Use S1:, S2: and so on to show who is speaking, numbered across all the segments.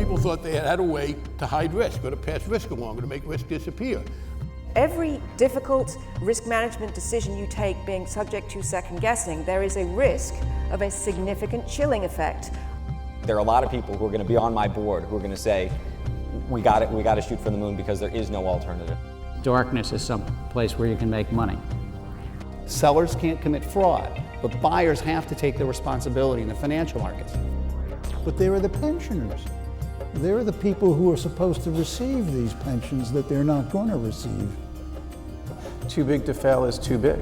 S1: people thought they had a way to hide risk or to pass risk along or to make risk disappear.
S2: Every difficult risk management decision you take being subject to second guessing, there is a risk of a significant chilling effect.
S3: There are a lot of people who are going to be on my board who are going to say, we got to shoot for the moon because there is no alternative.
S4: Darkness is some place where you can make money.
S5: Sellers can't commit fraud, but buyers have to take their responsibility in the financial markets.
S6: But there are the pensioners. They're the people who are supposed to receive these pensions that they're not going to receive.
S7: Too big to fail is too big.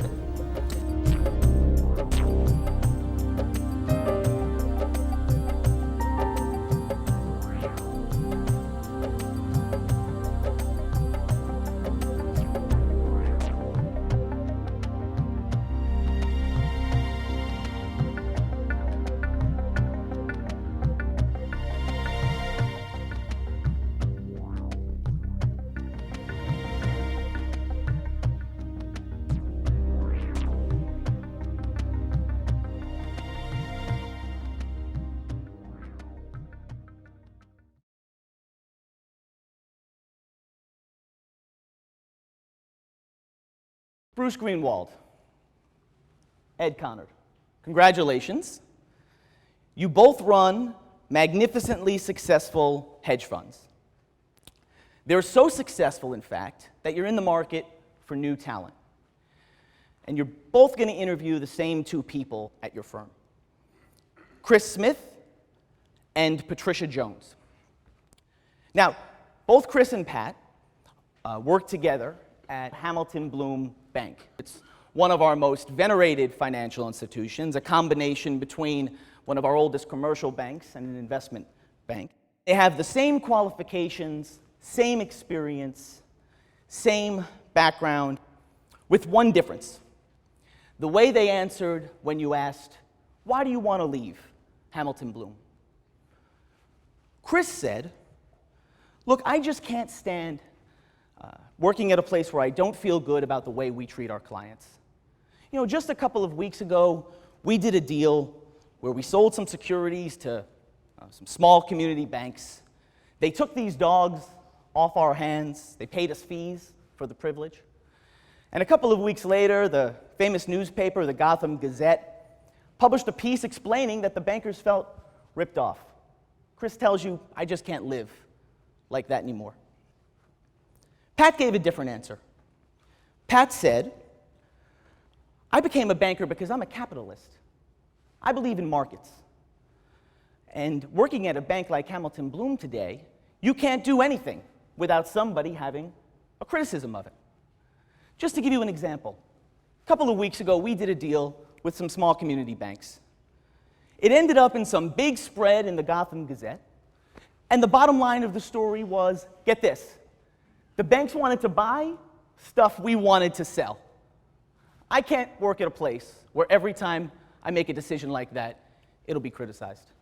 S8: Bruce Greenwald, Ed Conard, congratulations. You both run magnificently successful hedge funds. They're so successful, in fact, that you're in the market for new talent. And you're both going to interview the same two people at your firm, Chris Smith and Patricia Jones. Now, both Chris and Pat work together at Hamilton Bloom Bank. It's one of our most venerated financial institutions, a combination between one of our oldest commercial banks and an investment bank. They have the same qualifications, same experience, same background, with one difference. The way they answered when you asked, why do you want to leave Hamilton Bloom? Chris said, look, I just can't stand working at a place where I don't feel good about the way we treat our clients. You know, just a couple of weeks ago, we did a deal where we sold some securities to some small community banks. They took these dogs off our hands. They paid us fees for the privilege. And a couple of weeks later, the famous newspaper, the Gotham Gazette, published a piece explaining that the bankers felt ripped off. Chris tells you, I just can't live like that anymore. Pat gave a different answer. Pat said, I became a banker because I'm a capitalist. I believe in markets. And working at a bank like Hamilton Bloom today, you can't do anything without somebody having a criticism of it. Just to give you an example, a couple of weeks ago, we did a deal with some small community banks. It ended up in some big spread in the Gotham Gazette, and the bottom line of the story was, get this, the banks wanted to buy stuff we wanted to sell. I can't work at a place where every time I make a decision like that, it'll be criticized.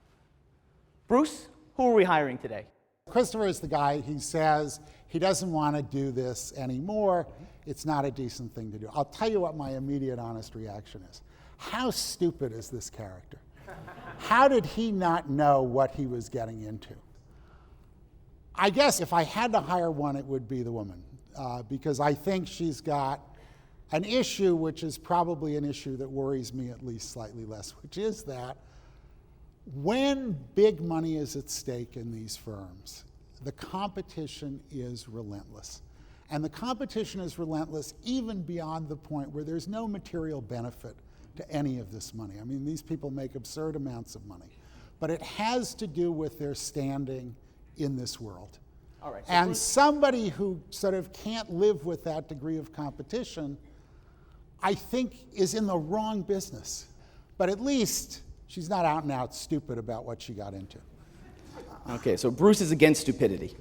S8: Bruce, who are we hiring today?
S9: Christopher is the guy who says he doesn't want to do this anymore. It's not a decent thing to do. I'll tell you what my immediate honest reaction is. How stupid is this character? How did he not know what he was getting into? I guess if I had to hire one, it would be the woman, because I think she's got an issue which is probably an issue that worries me at least slightly less, which is that when big money is at stake in these firms, the competition is relentless. And the competition is relentless even beyond the point where there's no material benefit to any of this money. I mean, these people make absurd amounts of money. But it has to do with their standing in this world. All right, so and somebody who sort of can't live with that degree of competition, I think, is in the wrong business. But at least she's not out and out stupid about what she got into.
S8: Okay, so Bruce is against stupidity.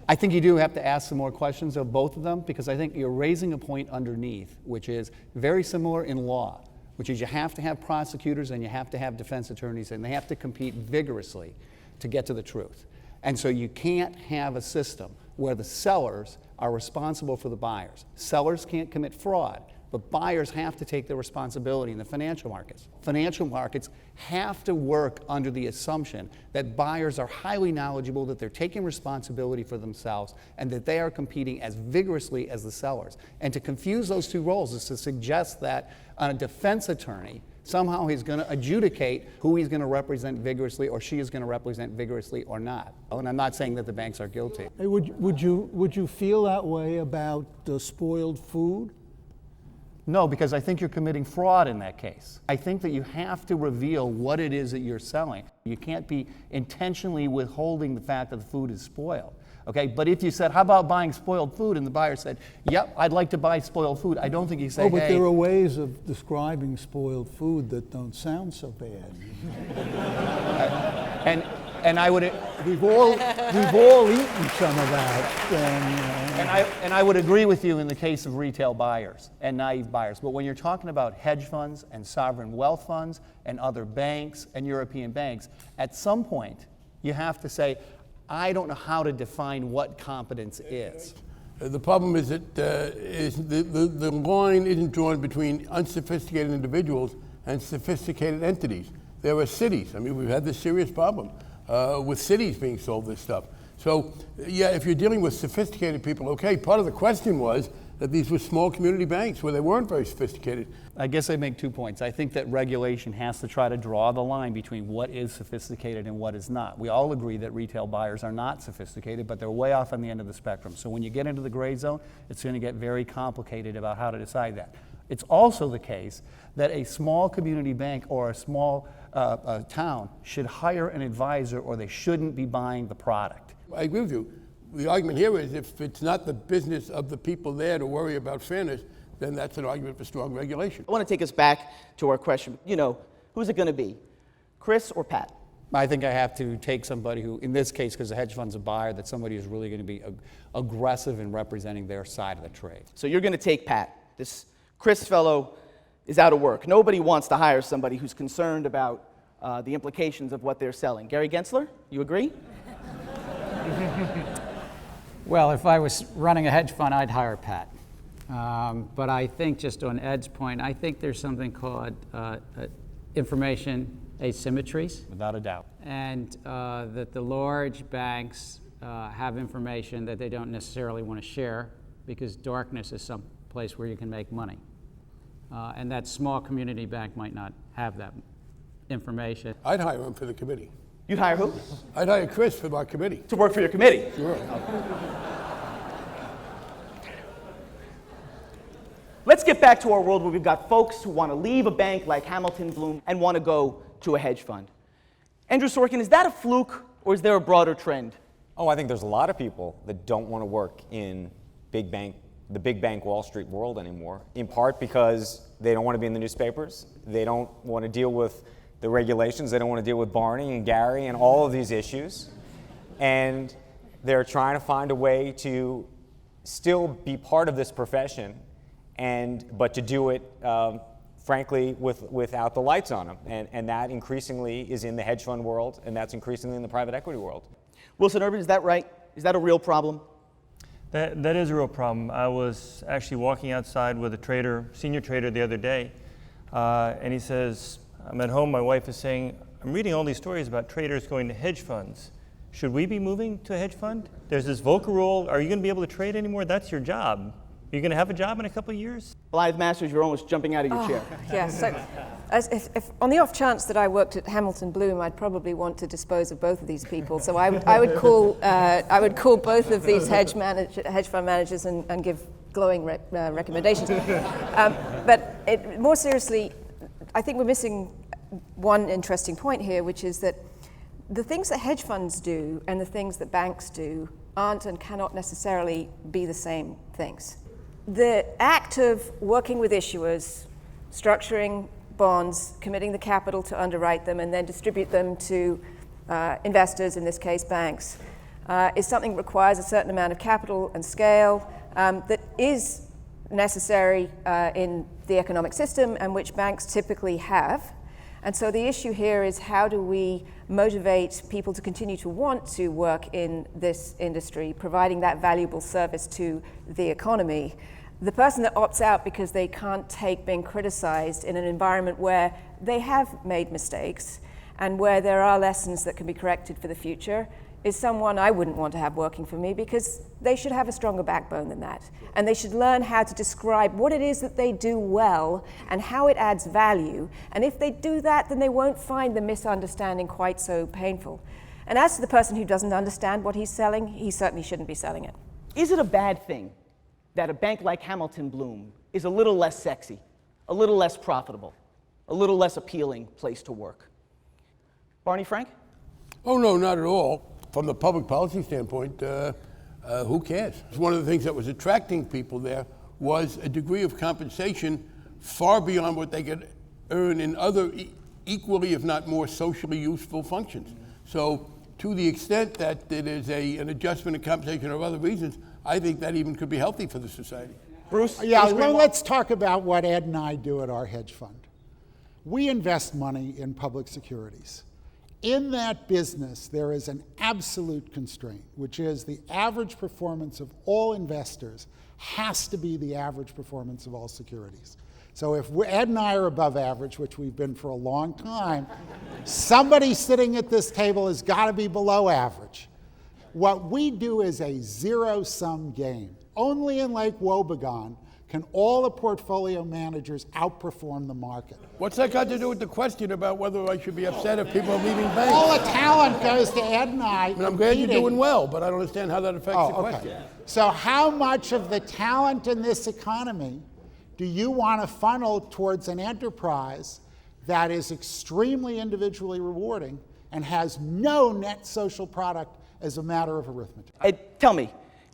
S5: I think you do have to ask some more questions of both of them, because I think you're raising a point underneath, which is very similar in law, which is you have to have prosecutors and you have to have defense attorneys, and they have to compete vigorously to get to the truth. And so you can't have a system where the sellers are responsible for the buyers. Sellers can't commit fraud, But buyers have to take their responsibility in the financial markets. Financial markets have to work under the assumption that buyers are highly knowledgeable, that they're taking responsibility for themselves, and that they are competing as vigorously as the sellers. And to confuse those two roles is to suggest that a defense attorney somehow he's going to adjudicate who he's going to represent vigorously or she is going to represent vigorously or not. And I'm not saying that the banks are guilty.
S6: Hey, would you feel that way about spoiled food?
S5: No, because I think you're committing fraud in that case. I think that you have to reveal what it is that you're selling. You can't be intentionally withholding the fact that the food is spoiled. Okay, but if you said, how about buying spoiled food? And the buyer said, yep, I'd like to buy spoiled food. I don't think you say,
S6: Oh, but
S5: hey.
S6: there are ways of describing spoiled food that don't sound so bad.
S5: And I would,
S6: We've all eaten some of that.
S5: and I would agree with you in the case of retail buyers and naive buyers. But when you're talking about hedge funds and sovereign wealth funds and other banks and European banks, at some point you have to say, I don't know how to define what competence is.
S1: The problem is that the line isn't drawn between unsophisticated individuals and sophisticated entities. There are cities. I mean, we've had this serious problem with cities being sold this stuff. So, yeah, if you're dealing with sophisticated people, okay, part of the question was that these were small community banks where they weren't very sophisticated.
S5: I guess I make 2 points. I think that regulation has to try to draw the line between what is sophisticated and what is not. We all agree that retail buyers are not sophisticated, but they're way off on the end of the spectrum. So when you get into the gray zone, it's going to get very complicated about how to decide that. It's also the case that a small community bank or a small town should hire an advisor or they shouldn't be buying the product.
S1: I agree with you. The argument here is if it's not the business of the people there to worry about fairness, then that's an argument for strong regulation.
S8: I want to take us back to our question. You know, who's it going to be, Chris or Pat?
S5: I think I have to take somebody who, in this case, because the hedge fund's a buyer, that somebody who's really going to be aggressive in representing their side of the trade.
S8: So you're going to take Pat. This Chris fellow is out of work. Nobody wants to hire somebody who's concerned about the implications of what they're selling. Gary Gensler, you agree?
S4: Well, if I was running a hedge fund, I'd hire Pat. But I think, just on Ed's point, I think there's something called information asymmetries.
S5: Without a doubt.
S4: And that the large banks have information that they don't necessarily want to share because darkness is some place where you can make money. And that small community bank might not have that information.
S1: I'd hire him for the committee.
S8: You'd hire who?
S1: I'd hire Chris for our committee.
S8: To work for your committee?
S1: Sure.
S8: Let's get back to our world where we've got folks who want to leave a bank like Hamilton Bloom and want to go to a hedge fund. Andrew Sorkin, is that a fluke or is there a broader trend?
S3: Oh, I think there's a lot of people that don't want to work in the big bank Wall Street world anymore, in part because they don't want to be in the newspapers, they don't want to deal with the regulations, they don't want to deal with Barney and Gary and all of these issues, and they're trying to find a way to still be part of this profession, but to do it, frankly, without the lights on them, and that increasingly is in the hedge fund world, and that's increasingly in the private equity world.
S8: Wilson Ervin, is that right? Is that a real problem?
S10: That is a real problem. I was actually walking outside with a senior trader the other day, and he says, I'm at home, my wife is saying, I'm reading all these stories about traders going to hedge funds. Should we be moving to a hedge fund? There's this Volcker rule, are you going to be able to trade anymore? That's your job. Are you going to have a job in a couple of years?
S8: Blythe Masters, you're almost jumping out of your chair.
S2: Yes, so if on the off chance that I worked at Hamilton Bloom, I'd probably want to dispose of both of these people. So I would call both of these hedge fund managers and give glowing recommendations. But more seriously, I think we're missing one interesting point here, which is that the things that hedge funds do and the things that banks do aren't and cannot necessarily be the same things. The act of working with issuers, structuring bonds, committing the capital to underwrite them, and then distribute them to investors, in this case banks, is something that requires a certain amount of capital and scale that is necessary in the economic system and which banks typically have. And so the issue here is how do we motivate people to continue to want to work in this industry, providing that valuable service to the economy, The person that opts out because they can't take being criticized in an environment where they have made mistakes and where there are lessons that can be corrected for the future is someone I wouldn't want to have working for me, because they should have a stronger backbone than that. And they should learn how to describe what it is that they do well and how it adds value. And if they do that, then they won't find the misunderstanding quite so painful. And as to the person who doesn't understand what he's selling, he certainly shouldn't be selling it.
S8: Is it a bad thing that a bank like Hamilton Bloom is a little less sexy, a little less profitable, a little less appealing place to work? Barney Frank?
S1: Oh, no, not at all. From the public policy standpoint, who cares? One of the things that was attracting people there was a degree of compensation far beyond what they could earn in other equally, if not more, socially useful functions. So to the extent that it is an adjustment in compensation or other reasons, I think that even could be healthy for the society.
S8: Bruce?
S9: Yeah, let's talk about what Ed and I do at our hedge fund. We invest money in public securities. In that business, there is an absolute constraint, which is the average performance of all investors has to be the average performance of all securities. So if Ed and I are above average, which we've been for a long time, somebody sitting at this table has got to be below average. What we do is a zero-sum game. Only in Lake Wobegon can all the portfolio managers outperform the market.
S1: What's that got to do with the question about whether I should be upset if people are leaving banks?
S9: All the talent goes to Ed and I.
S1: I'm glad you're doing well, but I don't understand how that affects the question.
S9: Okay. So how much of the talent in this economy do you want to funnel towards an enterprise that is extremely individually rewarding and has no net social product as a matter of arithmetic?
S8: Tell me,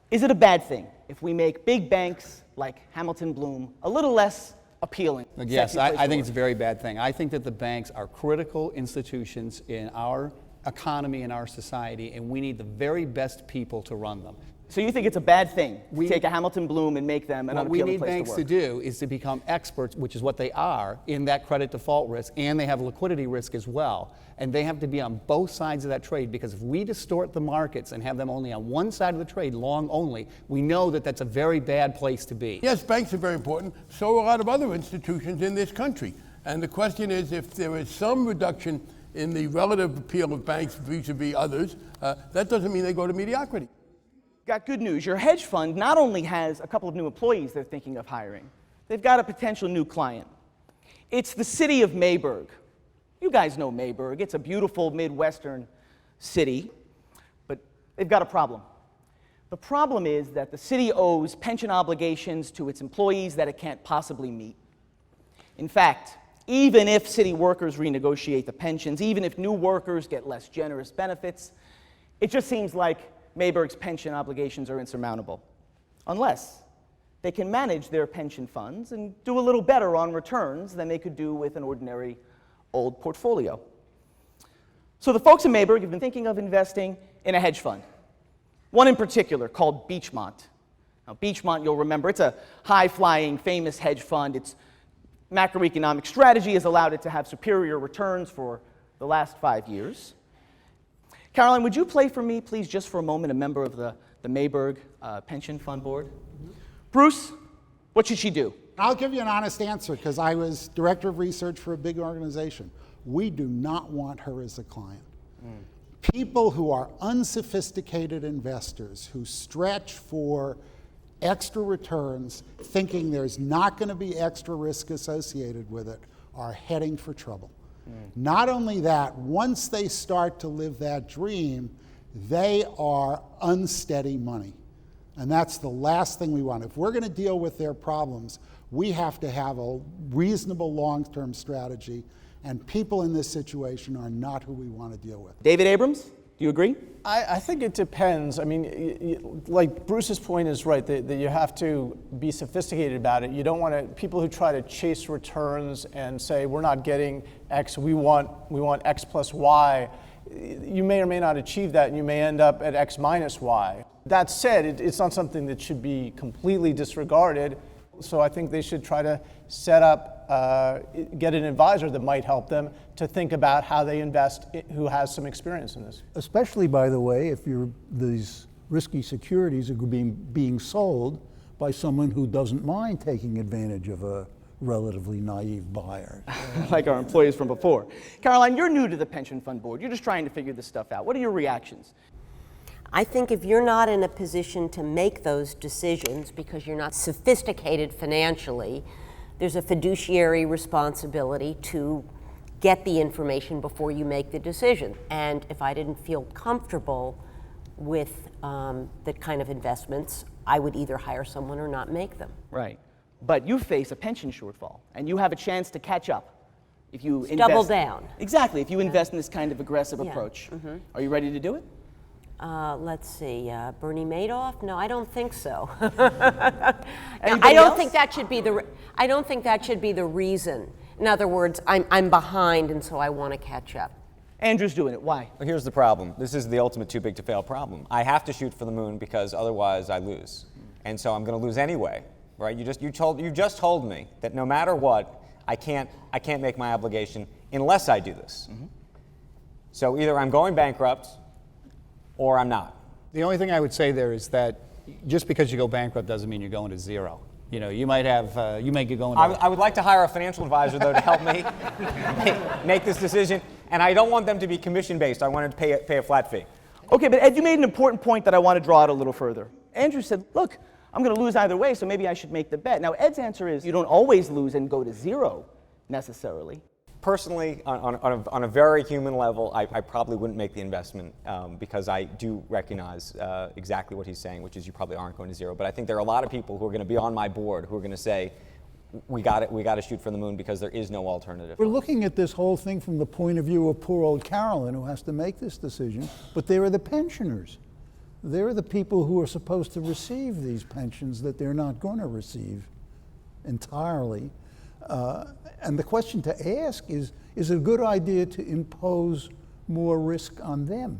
S8: is it a bad thing if we make big banks like Hamilton Bloom a little less appealing?
S5: Yes, I think it's a very bad thing. I think that the banks are critical institutions in our economy and our society, and we need the very best people to run them.
S8: So you think it's a bad thing to take a Hamilton Bloom and make them an unappealing place to work?
S5: What we need banks to do is to become experts, which is what they are, in that credit default risk, and they have liquidity risk as well. And they have to be on both sides of that trade, because if we distort the markets and have them only on one side of the trade, long only, we know that that's a very bad place to be.
S1: Yes, banks are very important. So are a lot of other institutions in this country. And the question is, if there is some reduction in the relative appeal of banks vis-a-vis others, that doesn't mean they go to mediocrity.
S8: Got good news. Your hedge fund not only has a couple of new employees they're thinking of hiring, they've got a potential new client. It's the city of Mayberg. You guys know Mayberg. It's a beautiful Midwestern city, but they've got a problem. The problem is that the city owes pension obligations to its employees that it can't possibly meet. In fact, even if city workers renegotiate the pensions, even if new workers get less generous benefits, it just seems like Mayberg's pension obligations are insurmountable, unless they can manage their pension funds and do a little better on returns than they could do with an ordinary old portfolio. So the folks in Mayberg have been thinking of investing in a hedge fund, one in particular called Beachmont. Now, Beachmont, you'll remember, it's a high-flying, famous hedge fund. Its macroeconomic strategy has allowed it to have superior returns for the last 5 years. Caroline, would you play for me, please, just for a moment, a member of the Mayberg Pension Fund Board? Bruce, what should she do?
S9: I'll give you an honest answer, because I was director of research for a big organization. We do not want her as a client. People who are unsophisticated investors who stretch for extra returns thinking there's not going to be extra risk associated with it are heading for trouble. Not only that, once they start to live that dream, they are unsteady money. And that's the last thing we want. If we're going to deal with their problems, we have to have a reasonable long-term strategy, and people in this situation are not who we want to deal with.
S8: David Abrams, do you agree?
S7: I think it depends. I mean, like Bruce's point is right, that you have to be sophisticated about it. You don't want to, people who try to chase returns and say, we're not getting X, we want X plus Y, you may or may not achieve that, and you may end up at X minus Y. That said, it's not something that should be completely disregarded. So I think they should try to set up, get an advisor that might help them to think about how they invest, who has some experience in this.
S6: Especially, by the way, if these risky securities are being sold by someone who doesn't mind taking advantage of a relatively naive buyer.
S8: Like our employees from before. Caroline, you're new to the pension fund board. You're just trying to figure this stuff out. What are your reactions?
S11: I think if you're not in a position to make those decisions because you're not sophisticated financially, there's a fiduciary responsibility to get the information before you make the decision. And if I didn't feel comfortable with the kind of investments, I would either hire someone or not make them.
S8: Right. But you face a pension shortfall, and you have a chance to catch up if you invest.
S11: Double down.
S8: Exactly, if you invest in this kind of aggressive
S11: Yeah.
S8: approach.
S11: Mm-hmm.
S8: Are you ready to do it?
S11: Let's see, Bernie Madoff? No, I don't think so.
S8: Anybody
S11: I don't
S8: else?
S11: think that should be the. I don't think that should be the reason. In other words, I'm behind, and so I want to catch up.
S8: Andrew's doing it. Why?
S3: Well, here's the problem. This is the ultimate too big to fail problem. I have to shoot for the moon because otherwise I lose. And so I'm going to lose anyway, right? You just told me that no matter what, I can't make my obligation unless I do this. Mm-hmm. So either I'm going bankrupt or I'm not.
S5: The only thing I would say there is that just because you go bankrupt doesn't mean you're going to zero. You know, you might have, you may get going.
S3: I would like to hire a financial advisor, though, to help me make this decision. And I don't want them to be commission-based. I want to pay a flat fee.
S8: Okay, but Ed, you made an important point that I want to draw out a little further. Andrew said, look, I'm going to lose either way, so maybe I should make the bet. Now, Ed's answer is you don't always lose and go to zero, necessarily.
S3: Personally, on a very human level, I probably wouldn't make the investment because I do recognize exactly what he's saying, which is you probably aren't going to zero. But I think there are a lot of people who are going to be on my board who are going to say, we got to shoot for the moon because there is no alternative.
S6: We're looking at this whole thing from the point of view of poor old Carolyn, who has to make this decision, but there are the pensioners. There are the people who are supposed to receive these pensions that they're not going to receive entirely. And the question to ask is it a good idea to impose more risk on them?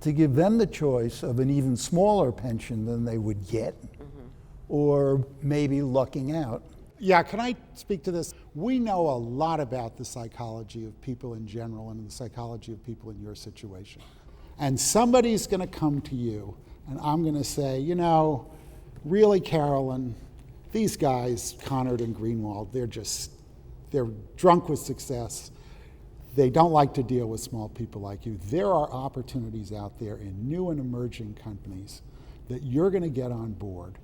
S6: To give them the choice of an even smaller pension than they would get, or maybe lucking out.
S9: Yeah, can I speak to this? We know a lot about the psychology of people in general and the psychology of people in your situation. And somebody's going to come to you, and I'm going to say, you know, really, Carolyn, these guys, Conard and Greenwald, they're drunk with success. They don't like to deal with small people like you. There are opportunities out there in new and emerging companies that you're going to get on board,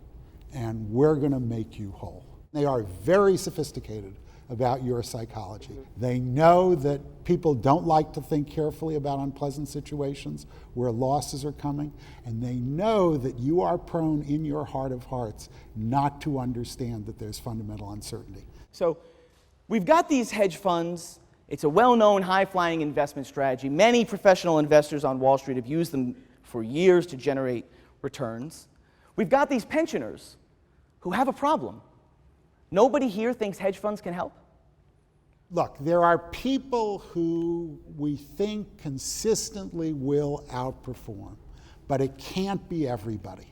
S9: and we're going to make you whole. They are very sophisticated about your psychology. They know that people don't like to think carefully about unpleasant situations where losses are coming, and they know that you are prone in your heart of hearts not to understand that there's fundamental uncertainty.
S8: So we've got these hedge funds. It's a well-known high-flying investment strategy. Many professional investors on Wall Street have used them for years to generate returns. We've got these pensioners who have a problem. Nobody here thinks hedge funds can help?
S9: Look, there are people who we think consistently will outperform, but it can't be everybody.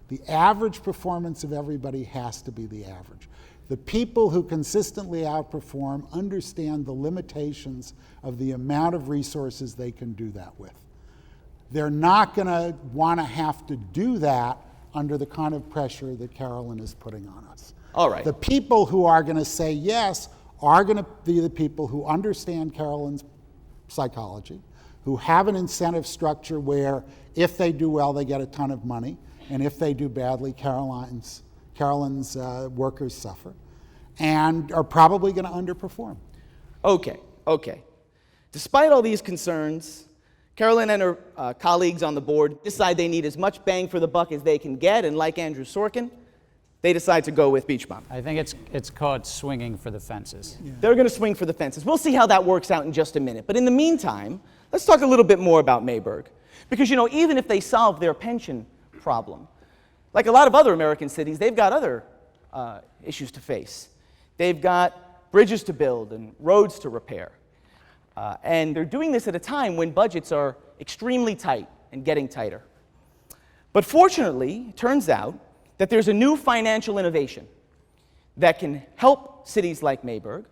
S9: The average performance of everybody has to be the average. The people who consistently outperform understand the limitations of the amount of resources they can do that with. They're not going to want to have to do that under the kind of pressure that Carolyn is putting on us.
S8: All right.
S9: The people who are going to say yes are going to be the people who understand Carolyn's psychology, who have an incentive structure where if they do well, they get a ton of money, and if they do badly, Carolyn's workers suffer, and are probably going to underperform.
S8: Okay. Despite all these concerns, Carolyn and her colleagues on the board decide they need as much bang for the buck as they can get, and like Andrew Sorkin, they decide to go with Beach Bomb.
S4: I think it's called swinging for the fences.
S8: Yeah. They're going to swing for the fences. We'll see how that works out in just a minute. But in the meantime, let's talk a little bit more about Mayberg. Because, you know, even if they solve their pension problem, like a lot of other American cities, they've got other issues to face. They've got bridges to build and roads to repair. And they're doing this at a time when budgets are extremely tight and getting tighter. But fortunately, it turns out that there's a new financial innovation that can help cities like Mayberg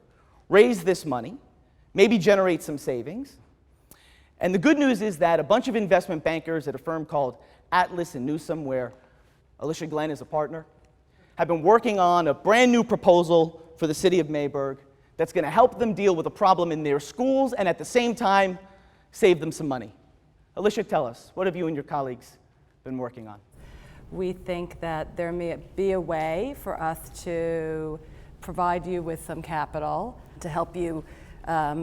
S8: raise this money, maybe generate some savings. And the good news is that a bunch of investment bankers at a firm called Atlas and Newsome, where Alicia, Glen is a partner, have been working on a brand new proposal for the city of Mayberg that's going to help them deal with a problem in their schools and at the same time save them some money. Alicia, tell us, what have you and your colleagues been working on?
S12: We think that there may be a way for us to provide you with some capital to help you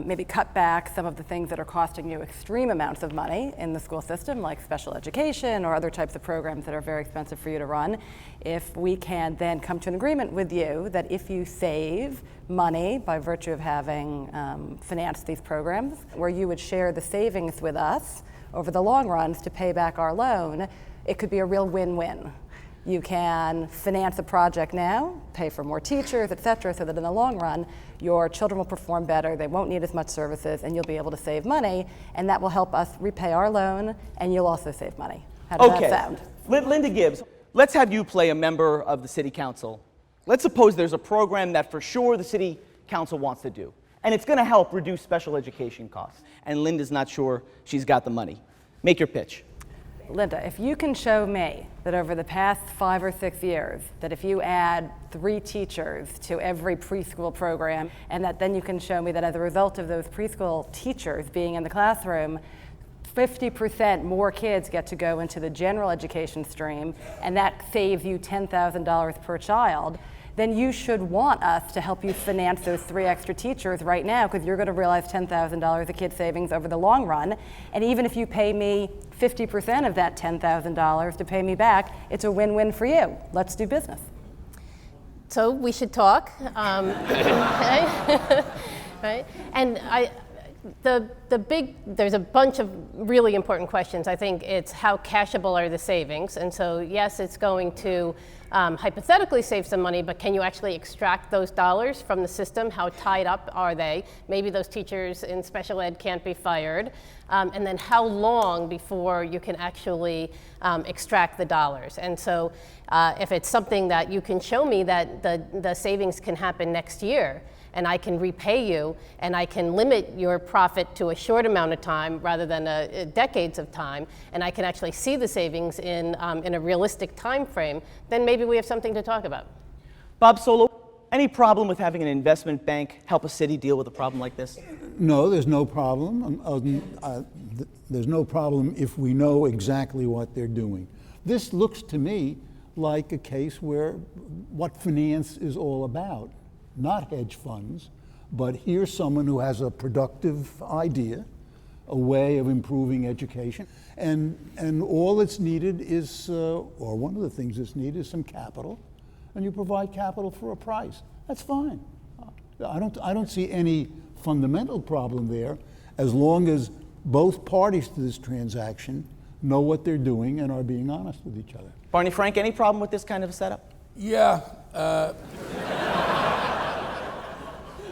S12: maybe cut back some of the things that are costing you extreme amounts of money in the school system, like special education or other types of programs that are very expensive for you to run. If we can then come to an agreement with you that if you save money by virtue of having financed these programs, where you would share the savings with us over the long runs to pay back our loan, it could be a real win-win. You can finance a project now, pay for more teachers, et cetera, so that in the long run, your children will perform better, they won't need as much services, and you'll be able to save money, and that will help us repay our loan, and you'll also save money. How does that sound?
S8: Linda Gibbs, let's have you play a member of the city council. Let's suppose there's a program that for sure the city council wants to do, and it's going to help reduce special education costs, and Linda's not sure she's got the money. Make your pitch.
S12: Linda, if you can show me that over the past 5 or 6 years, that if you add 3 teachers to every preschool program, and that then you can show me that as a result of those preschool teachers being in the classroom, 50% more kids get to go into the general education stream, and that saves you $10,000 per child, then you should want us to help you finance those 3 extra teachers right now, because you're going to realize $10,000 of kid savings over the long run. And even if you pay me 50% of that $10,000 to pay me back, it's a win-win for you. Let's do business.
S13: So we should talk. Okay. Right? And there's a bunch of really important questions. I think it's how cashable are the savings? And so yes, it's going to hypothetically save some money, but can you actually extract those dollars from the system? How tied up are they? Maybe those teachers in special ed can't be fired. And then how long before you can actually extract the dollars? And so if it's something that you can show me that the savings can happen next year, and I can repay you, and I can limit your profit to a short amount of time rather than decades of time, and I can actually see the savings in a realistic time frame, then maybe we have something to talk about.
S8: Bob Solow, any problem with having an investment bank help a city deal with a problem like this?
S6: No, there's no problem. There's no problem if we know exactly what they're doing. This looks to me like a case where what finance is all about. Not hedge funds, but here's someone who has a productive idea, a way of improving education, and all that's needed is, or one of the things that's needed is some capital, and you provide capital for a price. That's fine. I don't see any fundamental problem there, as long as both parties to this transaction know what they're doing and are being honest with each other.
S8: Barney, Frank, any problem with this kind of a setup?
S1: Yeah.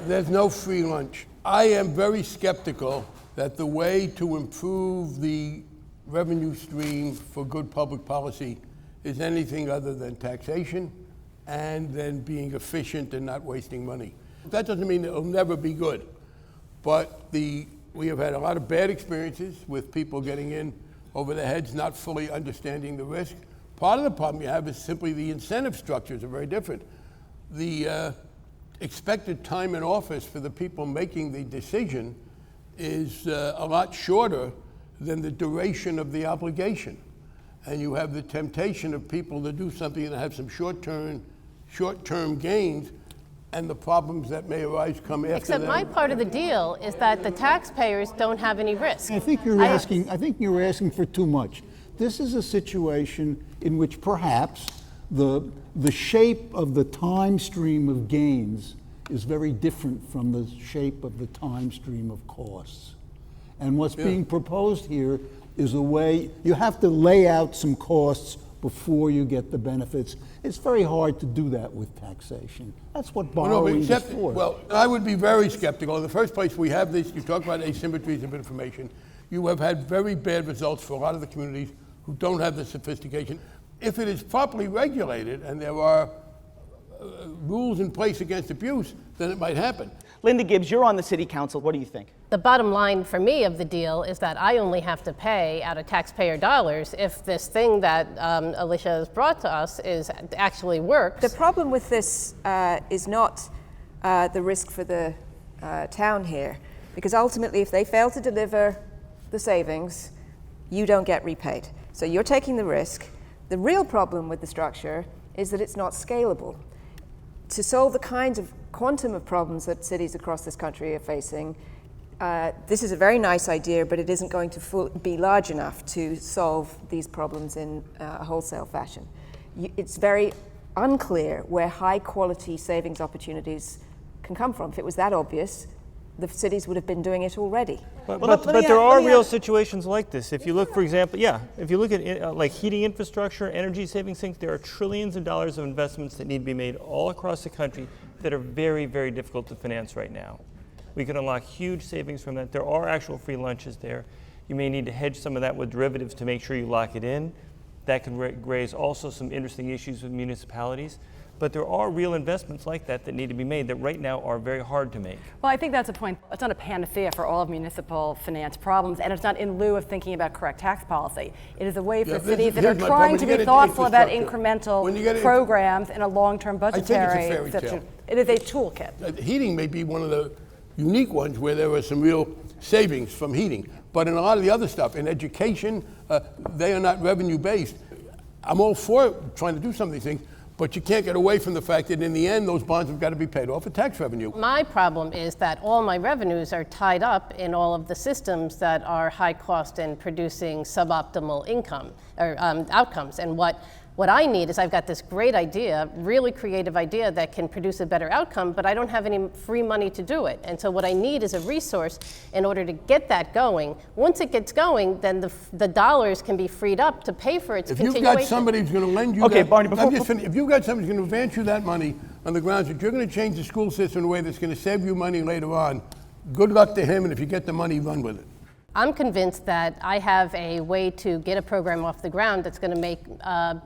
S1: There's no free lunch. I am very skeptical that the way to improve the revenue stream for good public policy is anything other than taxation and then being efficient and not wasting money. That doesn't mean it'll never be good, but we have had a lot of bad experiences with people getting in over their heads, not fully understanding the risk. Part of the problem you have is simply the incentive structures are very different. The expected time in office for the people making the decision is a lot shorter than the duration of the obligation. And you have the temptation of people to do something and have some short-term gains, and the problems that may arise come after
S13: Except
S1: that.
S13: my part of the deal is that the taxpayers don't have any risk.
S6: I think you're asking for too much. This is a situation in which perhaps the shape of the time stream of gains is very different from the shape of the time stream of costs. And what's being proposed here is a way, you have to lay out some costs before you get the benefits. It's very hard to do that with taxation. That's what borrowing is for.
S1: Well, I would be very skeptical. In the first place, we have this, you talk about asymmetries of information. You have had very bad results for a lot of the communities who don't have the sophistication. If it is properly regulated and there are rules in place against abuse, then it might happen.
S8: Linda Gibbs, you're on the city council. What do you think?
S13: The bottom line for me of the deal is that I only have to pay out of taxpayer dollars if this thing that Alicia has brought to us actually works.
S2: The problem with this is not the risk for the town here, because ultimately if they fail to deliver the savings, you don't get repaid. So you're taking the risk. The real problem with the structure is that it's not scalable. To solve the kinds of quantum of problems that cities across this country are facing, this is a very nice idea, but it isn't going to be large enough to solve these problems in a wholesale fashion. It's very unclear where high quality savings opportunities can come from. If it was that obvious, the cities would have been doing it already.
S10: But there are real situations like this. If you look, for example, if you look at like heating infrastructure, energy savings things, there are trillions of dollars of investments that need to be made all across the country that are very, very difficult to finance right now. We can unlock huge savings from that. There are actual free lunches there. You may need to hedge some of that with derivatives to make sure you lock it in. That could raise also some interesting issues with municipalities. But there are real investments like that that need to be made that right now are very hard to make.
S12: Well, I think that's a point. It's not a panacea for all of municipal finance problems, and it's not in lieu of thinking about correct tax policy. It is a way for cities that are trying to be thoughtful about incremental programs in a long-term budgetary exception. It is a toolkit.
S1: Heating may be one of the unique ones where there were some real savings from heating. But in a lot of the other stuff, in education, they are not revenue-based. I'm all for trying to do some of these things, but you can't get away from the fact that in the end, those bonds have got to be paid off with tax revenue.
S13: My problem is that all my revenues are tied up in all of the systems that are high cost and producing suboptimal income or outcomes. And what I need is I've got this great idea, really creative idea that can produce a better outcome, but I don't have any free money to do it. And so what I need is a resource in order to get that going. Once it gets going, then the dollars can be freed up to pay for its continuation.
S1: If you've got somebody who's going to lend you
S8: Barney,
S1: if you've got somebody who's going to advance you that money on the grounds that you're going to change the school system in a way that's going to save you money later on, good luck to him, and if you get the money, run with it.
S13: I'm convinced that I have a way to get a program off the ground that's going to make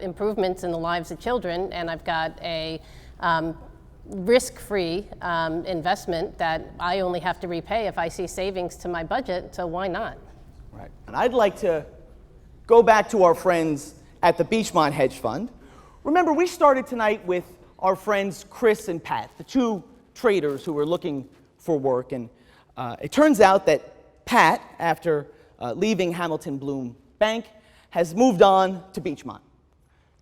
S13: improvements in the lives of children, and I've got a risk-free investment that I only have to repay if I see savings to my budget, so why not?
S8: Right. And I'd like to go back to our friends at the Beachmont Hedge Fund. Remember, we started tonight with our friends Chris and Pat, the two traders who were looking for work, and it turns out that Pat, after leaving Hamilton Bloom Bank, has moved on to Beachmont.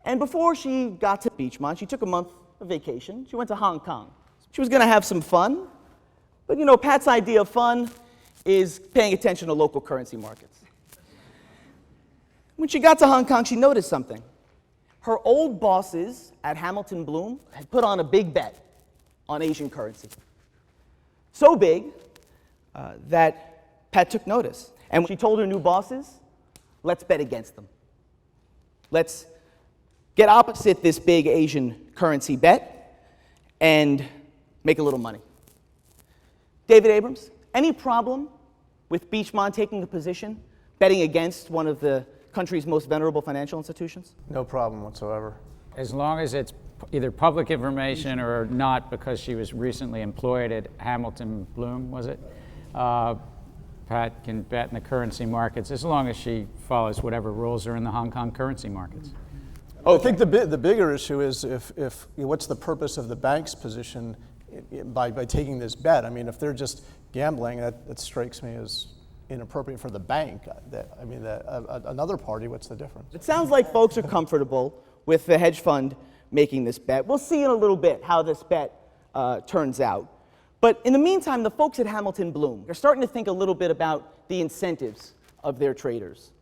S8: And before she got to Beachmont, she took a month of vacation. She went to Hong Kong. She was going to have some fun. But you know, Pat's idea of fun is paying attention to local currency markets. When she got to Hong Kong, she noticed something. Her old bosses at Hamilton Bloom had put on a big bet on Asian currency. So big that Pat took notice, and she told her new bosses, let's bet against them. Let's get opposite this big Asian currency bet and make a little money. David Abrams, any problem with Beachmont taking a position, betting against one of the country's most venerable financial institutions?
S7: No problem whatsoever.
S4: As long as it's either public information or not, because she was recently employed at Hamilton Bloom, was it? Pat can bet in the currency markets as long as she follows whatever rules are in the Hong Kong currency markets.
S7: I think the bigger issue is if what's the purpose of the bank's position by taking this bet? I mean, if they're just gambling, that strikes me as inappropriate for the bank. Another party, what's the difference?
S8: It sounds like folks are comfortable with the hedge fund making this bet. We'll see in a little bit how this bet turns out. But in the meantime, the folks at Hamilton Bloom are starting to think a little bit about the incentives of their traders.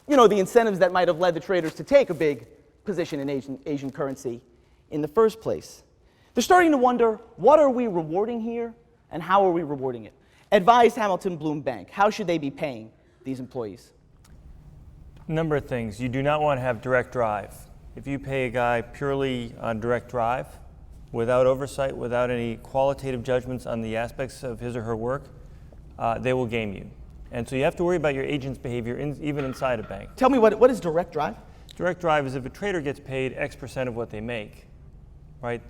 S8: You know, the incentives that might have led the traders to take a big position in Asian currency in the first place. They're starting to wonder, what are we rewarding here, and how are we rewarding it? Advise Hamilton Bloom Bank. How should they be paying these employees?
S10: A number of things. You do not want to have direct drive. If you pay a guy purely on direct drive, without oversight, without any qualitative judgments on the aspects of his or her work, they will game you. And so you have to worry about your agent's behavior even inside a bank.
S8: Tell me, what is direct drive?
S10: Direct drive is if a trader gets paid X% of what they make, right?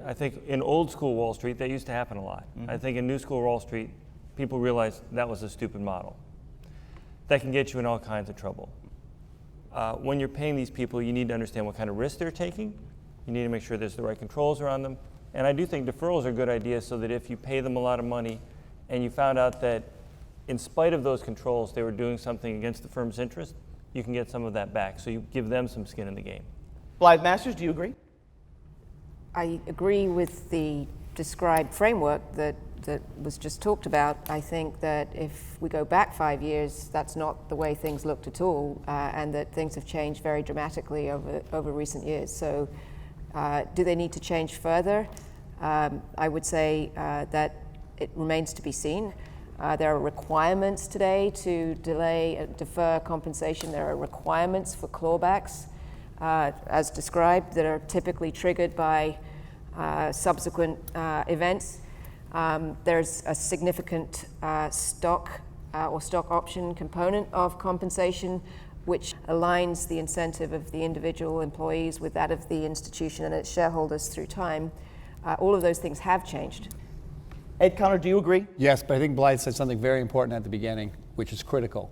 S10: I think in old school Wall Street, that used to happen a lot. I think in new school Wall Street, people realize that was a stupid model. That can get you in all kinds of trouble. When you're paying these people, you need to understand what kind of risk they're taking. You need to make sure there's the right controls around them. And I do think deferrals are a good idea so that if you pay them a lot of money and you found out that in spite of those controls, they were doing something against the firm's interest, you can get some of that back. So you give them some skin in the game.
S8: Blythe Masters, do you agree?
S2: I agree with the described framework that was just talked about. I think that if we go back 5 years, that's not the way things looked at all, and that things have changed very dramatically over recent years. So do they need to change further? I would say that it remains to be seen. There are requirements today to defer compensation. There are requirements for clawbacks, as described, that are typically triggered by subsequent events. There's a significant stock or stock option component of compensation, which aligns the incentive of the individual employees with that of the institution and its shareholders through time. All of those things have changed.
S8: Ed Conard, do you agree?
S5: Yes, but I think Blythe said something very important at the beginning, which is critical.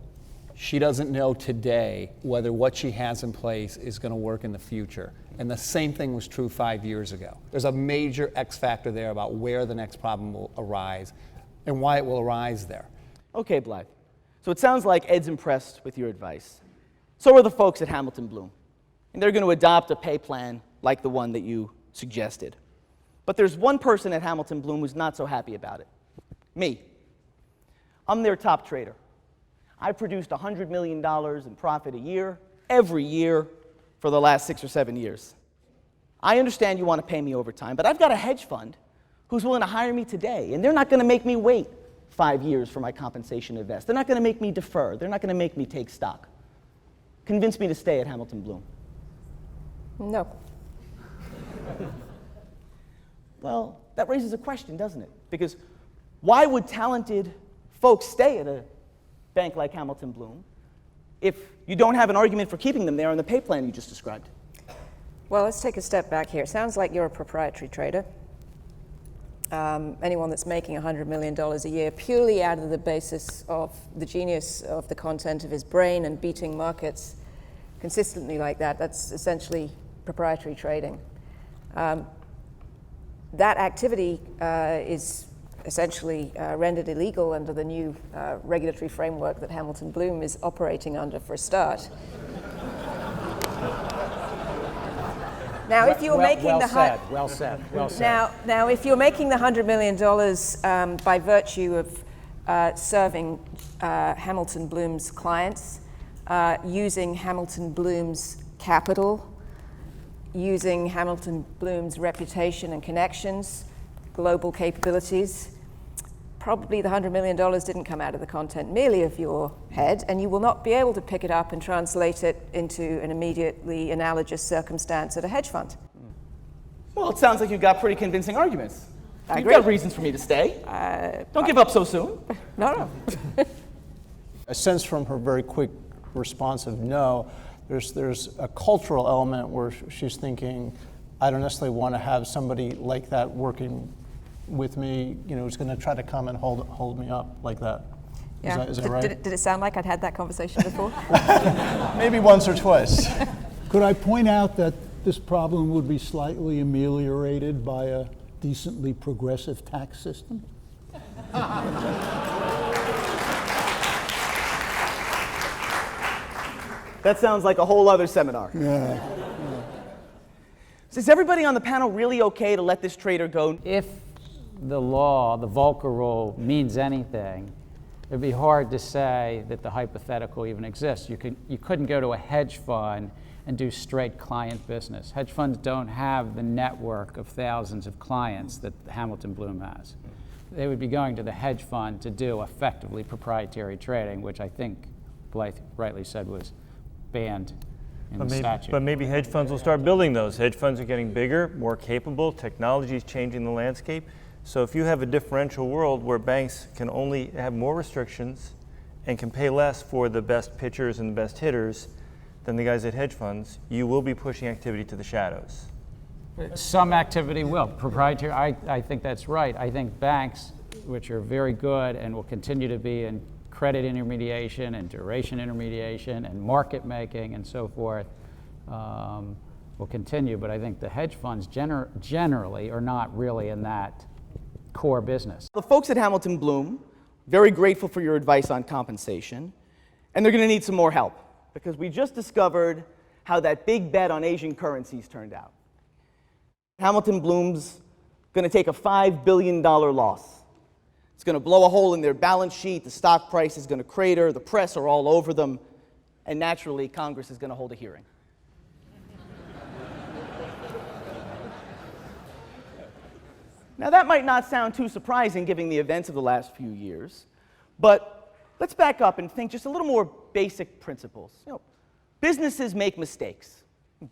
S5: She doesn't know today whether what she has in place is going to work in the future. And the same thing was true 5 years ago. There's a major X factor there about where the next problem will arise and why it will arise there.
S8: Okay, Blythe. So it sounds like Ed's impressed with your advice. So are the folks at Hamilton Bloom. And they're going to adopt a pay plan like the one that you suggested. But there's one person at Hamilton Bloom who's not so happy about it. Me. I'm their top trader. I produced $100 million in profit a year, every year, for the last 6 or 7 years. I understand you want to pay me overtime, but I've got a hedge fund who's willing to hire me today, and they're not going to make me wait 5 years for my compensation to vest. They're not going to make me defer. They're not going to make me take stock. Convince me to stay at Hamilton Bloom.
S2: No.
S8: Well, that raises a question, doesn't it? Because why would talented folks stay at a bank like Hamilton Bloom if you don't have an argument for keeping them there on the pay plan you just described?
S2: Well, let's take a step back here. It sounds like you're a proprietary trader. Anyone that's making $100 million a year purely out of the basis of the genius of the content of his brain and beating markets consistently like that, that's essentially proprietary trading. That activity is essentially rendered illegal under the new regulatory framework that Hamilton Bloom is operating under for a start. Now, if you're making
S4: well said.
S2: Now, if you're making the $100 million by virtue of serving Hamilton Bloom's clients, using Hamilton Bloom's capital, using Hamilton Bloom's reputation and connections, global capabilities, probably the $100 million didn't come out of the content merely of your head, and you will not be able to pick it up and translate it into an immediately analogous circumstance at a hedge fund.
S8: Well, it sounds like you've got pretty convincing arguments.
S2: I
S8: You've
S2: agree.
S8: got reasons for me to stay. Don't give up so soon.
S2: No.
S7: I sense from her very quick response of no, there's a cultural element where she's thinking, I don't necessarily want to have somebody like that working with me, who's going to try to come and hold me up like that.
S2: Yeah.
S7: Is that right?
S2: Did it sound like I'd had that conversation before?
S7: Maybe once or twice.
S6: Could I point out that this problem would be slightly ameliorated by a decently progressive tax system?
S8: That sounds like a whole other seminar.
S6: Yeah.
S8: So is everybody on the panel really okay to let this trader go?
S4: If the law, the Volcker rule, means anything, it'd be hard to say that the hypothetical even exists. You couldn't go to a hedge fund and do straight client business. Hedge funds don't have the network of thousands of clients that Hamilton Bloom has. They would be going to the hedge fund to do effectively proprietary trading, which I think Blythe rightly said was banned in the statute.
S10: But maybe hedge funds will start building those. Hedge funds are getting bigger, more capable. Technology is changing the landscape. So if you have a differential world where banks can only have more restrictions and can pay less for the best pitchers and the best hitters than the guys at hedge funds, you will be pushing activity to the shadows.
S4: Some activity will. Proprietary, I think that's right. I think banks, which are very good and will continue to be in credit intermediation and duration intermediation and market making and so forth, will continue. But I think the hedge funds generally are not really in that core business.
S8: The folks at Hamilton Bloom, very grateful for your advice on compensation, and they're going to need some more help because we just discovered how that big bet on Asian currencies turned out. Hamilton Bloom's going to take a $5 billion loss. It's going to blow a hole in their balance sheet, the stock price is going to crater, the press are all over them, and naturally Congress is going to hold a hearing. Now that might not sound too surprising given the events of the last few years, but let's back up and think just a little more basic principles. You know, businesses make mistakes.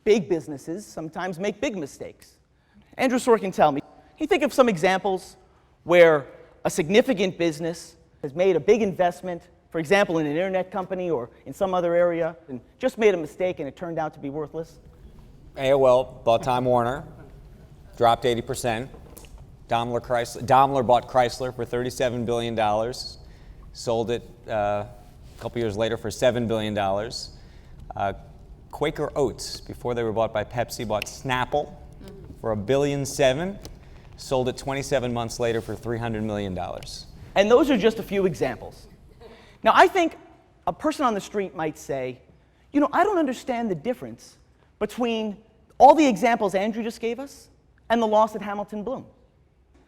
S8: Big businesses sometimes make big mistakes. Andrew Sorkin, tell me, can you think of some examples where a significant business has made a big investment, for example, in an internet company or in some other area, and just made a mistake and it turned out to be worthless?
S3: AOL bought Time Warner, dropped 80%. Daimler bought Chrysler for $37 billion, sold it a couple years later for $7 billion. Quaker Oats, before they were bought by Pepsi, bought Snapple for $1.7 billion, sold it 27 months later for $300 million.
S8: And those are just a few examples. Now, I think a person on the street might say, you know, I don't understand the difference between all the examples Andrew just gave us and the loss at Hamilton Bloom.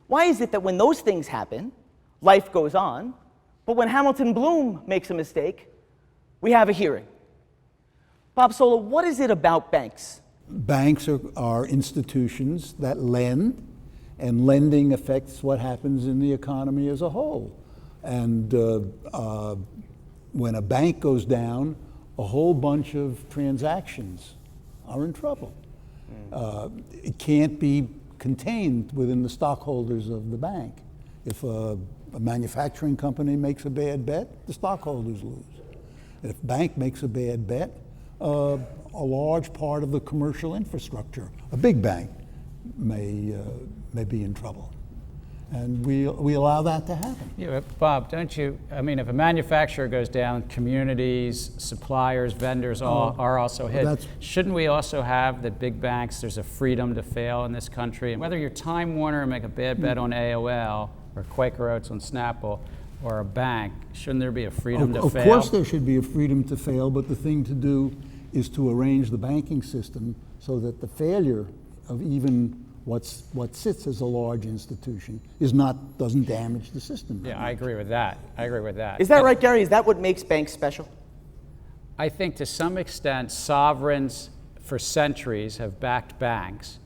S8: Why is it that when those things happen, life goes on, but when Hamilton Bloom makes a mistake, we have a hearing? Bob Solow, what is it about banks?
S6: Banks are institutions that lend, and lending affects what happens in the economy as a whole. And when a bank goes down, a whole bunch of transactions are in trouble. It can't be contained within the stockholders of the bank. If a manufacturing company makes a bad bet, the stockholders lose. If a bank makes a bad bet, a large part of the commercial infrastructure, a big bank, may be in trouble. And we allow that to happen.
S4: Yeah, Bob, don't you, I mean, if a manufacturer goes down, communities, suppliers, vendors are also hit. Shouldn't we also have that big banks, there's a freedom to fail in this country? And whether you're Time Warner and make a bad bet on AOL, or Quaker Oats on Snapple, or a bank, shouldn't there be a freedom to fail?
S6: Of course there should be a freedom to fail, but the thing to do is to arrange the banking system so that the failure of even what sits as a large institution doesn't damage the system.
S4: Yeah, I agree with that.
S8: Is that right, Gary? Is that what makes banks special?
S4: I think to some extent, sovereigns for centuries have backed banks,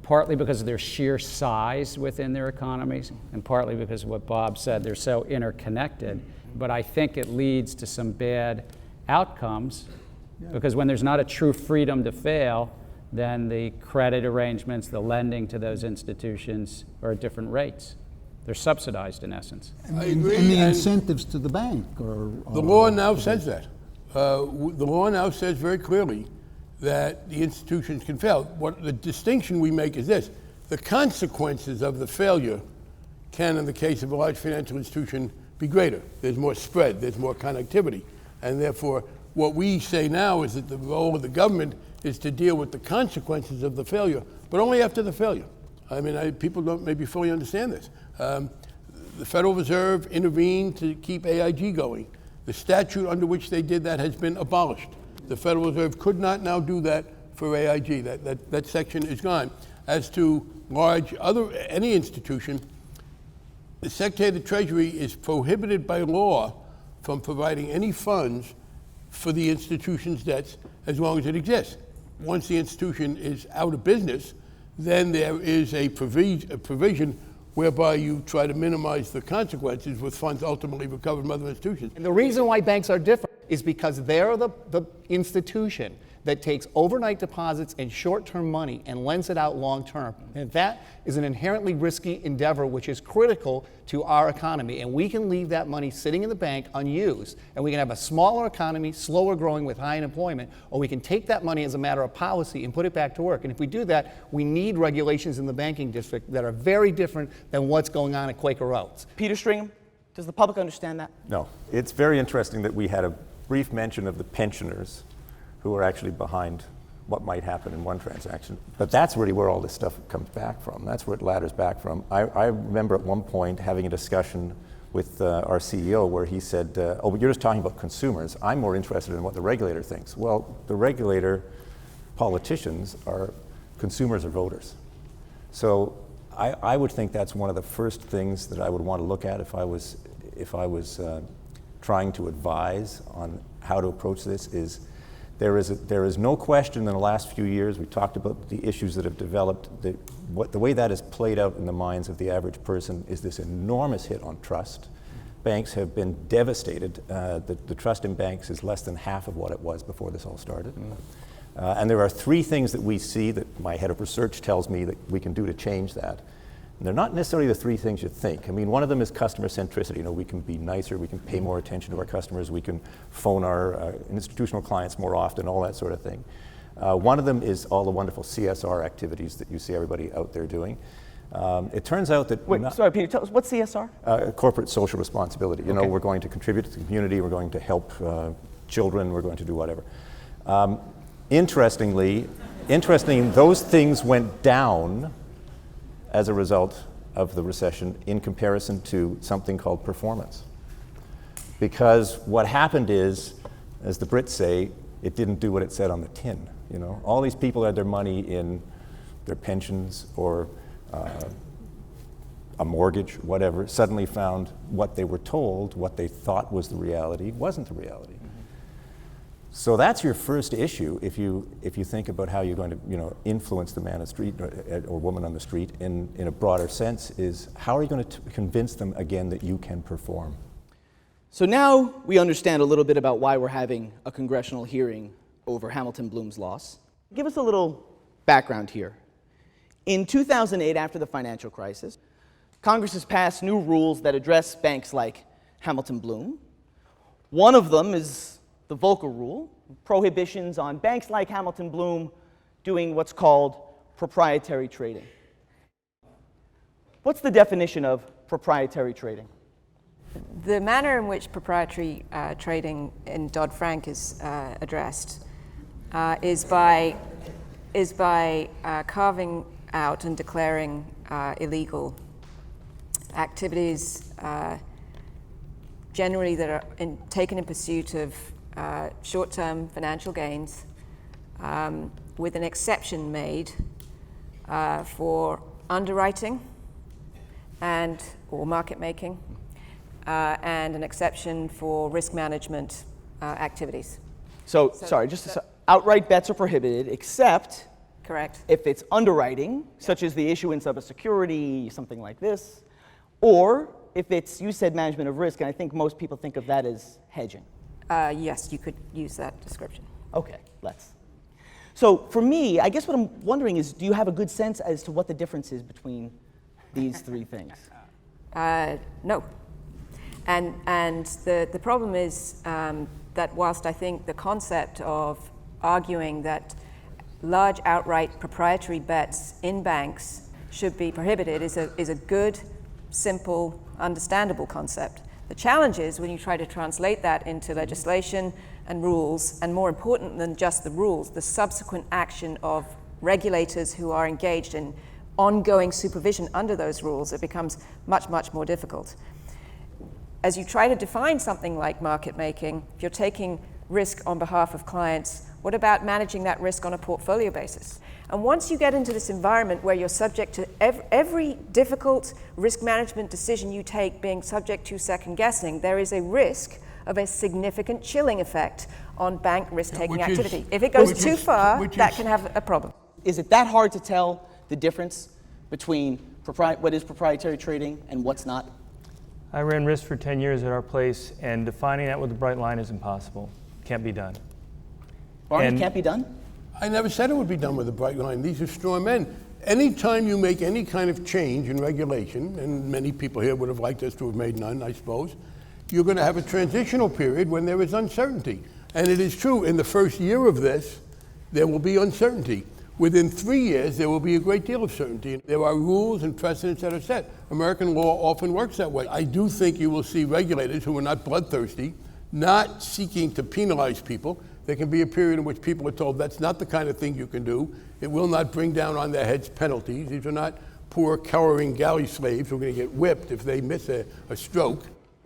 S4: partly because of their sheer size within their economies, and partly because of what Bob said, they're so interconnected. But I think it leads to some bad outcomes, because when there's not a true freedom to fail, then the credit arrangements, the lending to those institutions are at different rates. They're subsidized in essence.
S1: I agree.
S6: And the incentives to the bank are...
S1: The law now says that. The law now says very clearly that the institutions can fail. What the distinction we make is this: the consequences of the failure can, in the case of a large financial institution, be greater. There's more spread, there's more connectivity, and therefore what we say now is that the role of the government is to deal with the consequences of the failure, but only after the failure. I mean, people don't maybe fully understand this. The Federal Reserve intervened to keep AIG going. The statute under which they did that has been abolished. The Federal Reserve could not now do that for AIG. That section is gone. As to any institution, the Secretary of the Treasury is prohibited by law from providing any funds for the institution's debts as long as it exists. Once the institution is out of business, then there is a provision whereby you try to minimize the consequences with funds ultimately recovered from other institutions.
S5: And the reason why banks are different is because they're the institution that takes overnight deposits and short-term money and lends it out long-term. And that is an inherently risky endeavor which is critical to our economy. And we can leave that money sitting in the bank unused, and we can have a smaller economy, slower growing with high unemployment, or we can take that money as a matter of policy and put it back to work. And if we do that, we need regulations in the banking district that are very different than what's going on at Quaker Oats.
S8: Peter Stringham, does the public understand that?
S14: No. It's very interesting that we had a brief mention of the pensioners who are actually behind what might happen in one transaction. But that's really where all this stuff comes back from. That's where it ladders back from. I remember at one point having a discussion with our CEO where he said, oh, but you're just talking about consumers. I'm more interested in what the regulator thinks. Well, the regulator, politicians, are consumers or voters. So I would think that's one of the first things that I would want to look at if I was trying to advise on how to approach this. Is there is no question in the last few years, we talked about the issues that have developed, the way that has played out in the minds of the average person is this enormous hit on trust. Banks have been devastated. The trust in banks is less than half of what it was before this all started. And there are three things that we see that my head of research tells me that we can do to change that. And they're not necessarily the three things you think. I mean, one of them is customer centricity. You know, we can be nicer, we can pay more attention to our customers, we can phone our institutional clients more often, all that sort of thing. One of them is all the wonderful CSR activities that you see everybody out there doing. It turns out that...
S8: Wait, sorry, Peter, tell us, what's CSR?
S14: Corporate social responsibility. You know, we're going to contribute to the community, we're going to help children, we're going to do whatever. Interestingly, those things went down as a result of the recession in comparison to something called performance. Because what happened is, as the Brits say, it didn't do what it said on the tin. You know, all these people had their money in their pensions or a mortgage, whatever, suddenly found what they were told, what they thought was the reality, wasn't the reality. So that's your first issue if you think about how you're going to influence the man on the street or woman on the street in a broader sense, is how are you going to convince them again that you can perform?
S8: So now we understand a little bit about why we're having a congressional hearing over Hamilton Bloom's loss. Give us a little background here. In 2008, after the financial crisis, Congress has passed new rules that address banks like Hamilton Bloom. One of them is the Volcker Rule, prohibitions on banks like Hamilton Bloom doing what's called proprietary trading. What's the definition of proprietary trading?
S2: The manner in which proprietary trading in Dodd-Frank is addressed is by carving out and declaring illegal activities generally that are taken in pursuit of short-term financial gains, with an exception made for underwriting or market making, and an exception for risk management activities.
S8: So sorry, outright bets are prohibited, except
S2: correct
S8: if it's underwriting, such as the issuance of a security, something like this, or if it's, you said management of risk, and I think most people think of that as hedging.
S2: Yes, you could use that description.
S8: Okay, let's. So for me, I guess what I'm wondering is, do you have a good sense as to what the difference is between these three things?
S2: No. And the problem is that whilst I think the concept of arguing that large outright proprietary bets in banks should be prohibited is a good, simple, understandable concept. The challenge is when you try to translate that into legislation and rules, and more important than just the rules, the subsequent action of regulators who are engaged in ongoing supervision under those rules, it becomes much, much more difficult. As you try to define something like market making, if you're taking risk on behalf of clients, what about managing that risk on a portfolio basis? And once you get into this environment where you're subject to every difficult risk management decision you take being subject to second guessing, there is a risk of a significant chilling effect on bank risk-taking activity. If it goes too far, that can have a problem.
S8: Is it that hard to tell the difference between what is proprietary trading and what's not?
S10: I ran risk for 10 years at our place, and defining that with a bright line is impossible. Can't be done.
S8: Barney,
S10: And-
S8: can't be done?
S1: I never said it would be done with a bright line. These are straw men. Anytime you make any kind of change in regulation, and many people here would have liked us to have made none, I suppose, you're going to have a transitional period when there is uncertainty. And it is true, in the first year of this, there will be uncertainty. Within 3 years, there will be a great deal of certainty. There are rules and precedents that are set. American law often works that way. I do think you will see regulators who are not bloodthirsty, not seeking to penalize people. There can be a period in which people are told that's not the kind of thing you can do. It will not bring down on their heads penalties. These are not poor, cowering galley slaves who are going to get whipped if they miss a stroke.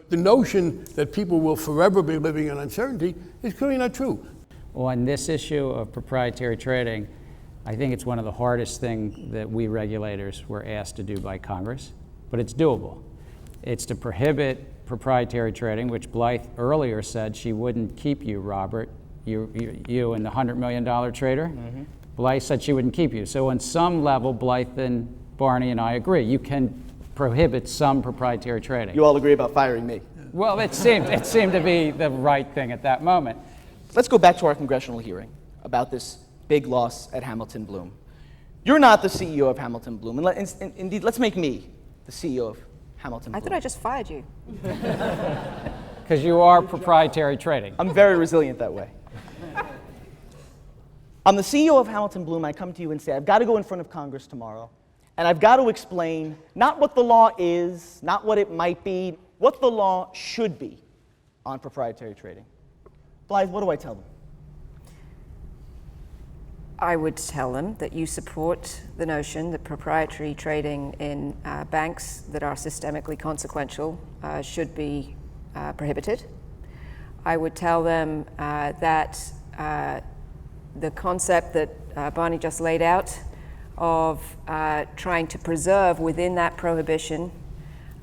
S1: The notion that people will forever be living in uncertainty is clearly not true.
S4: On this issue of proprietary trading, I think it's one of the hardest things that we regulators were asked to do by Congress, but it's doable. It's to prohibit proprietary trading, which Blythe earlier said she wouldn't keep you, Robert, you and the $100 million trader. Mm-hmm. Blythe said she wouldn't keep you. So on some level, Blythe and Barney and I agree. You can prohibit some proprietary trading.
S8: You all agree about firing me.
S4: Well, it seemed to be the right thing at that moment.
S8: Let's go back to our congressional hearing about this big loss at Hamilton Bloom. You're not the CEO of Hamilton Bloom. Indeed, let's make me the CEO of Hamilton Bloom.
S2: I thought I just fired you.
S4: Because you are proprietary trading.
S8: I'm very resilient that way. I'm the CEO of Hamilton Bloom. I come to you and say, I've got to go in front of Congress tomorrow, and I've got to explain not what the law is, not what it might be, what the law should be on proprietary trading. Blythe, what do I tell them?
S2: I would tell them that you support the notion that proprietary trading in banks that are systemically consequential should be prohibited. I would tell them that the concept that Barney just laid out of trying to preserve within that prohibition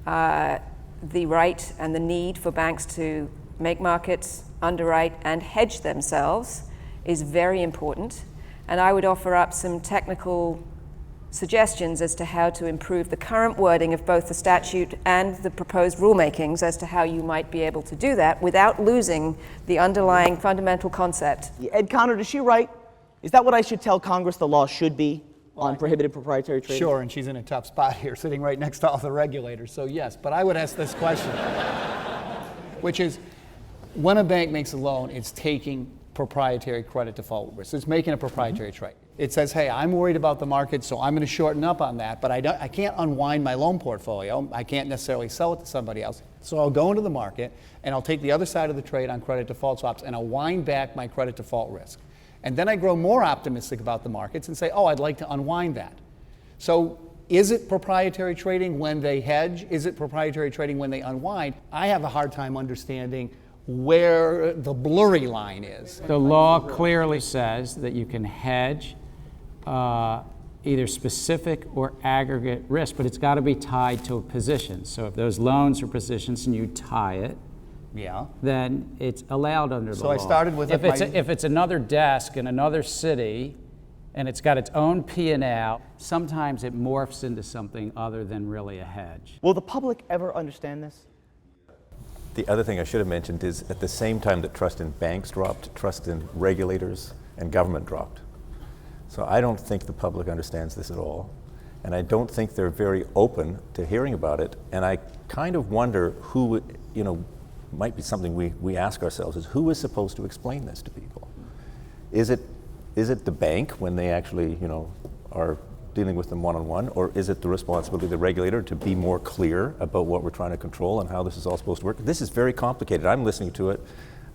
S2: the right and the need for banks to make markets, underwrite, and hedge themselves is very important. And I would offer up some technical suggestions as to how to improve the current wording of both the statute and the proposed rulemakings as to how you might be able to do that without losing the underlying fundamental concept.
S8: Ed Conard, is she right? Is that what I should tell Congress the law should be on prohibited proprietary trading?
S5: Sure, and she's in a tough spot here, sitting right next to all the regulators, so yes. But I would ask this question, which is, when a bank makes a loan, it's taking proprietary credit default risk. It's making a proprietary trade. It says, hey, I'm worried about the market, so I'm going to shorten up on that, but I can't unwind my loan portfolio. I can't necessarily sell it to somebody else. So I'll go into the market, and I'll take the other side of the trade on credit default swaps, and I'll wind back my credit default risk. And then I grow more optimistic about the markets and say, oh, I'd like to unwind that. So is it proprietary trading when they hedge? Is it proprietary trading when they unwind? I have a hard time understanding where the blurry line is.
S4: The law clearly says that you can hedge either specific or aggregate risk, but it's got to be tied to a position. So if those loans are positions and you tie it, then it's allowed under the law.
S5: So I started with
S4: if it's another desk in another city and it's got its own P&L, sometimes it morphs into something other than really a hedge.
S8: Will the public ever understand this?
S14: The other thing I should have mentioned is at the same time that trust in banks dropped, trust in regulators and government dropped. So I don't think the public understands this at all. And I don't think they're very open to hearing about it. And I kind of wonder who, might be something we ask ourselves is who is supposed to explain this to people? Is it the bank when they actually, are dealing with them one-on-one, or is it the responsibility of the regulator to be more clear about what we're trying to control and how this is all supposed to work? This is very complicated. I'm listening to it,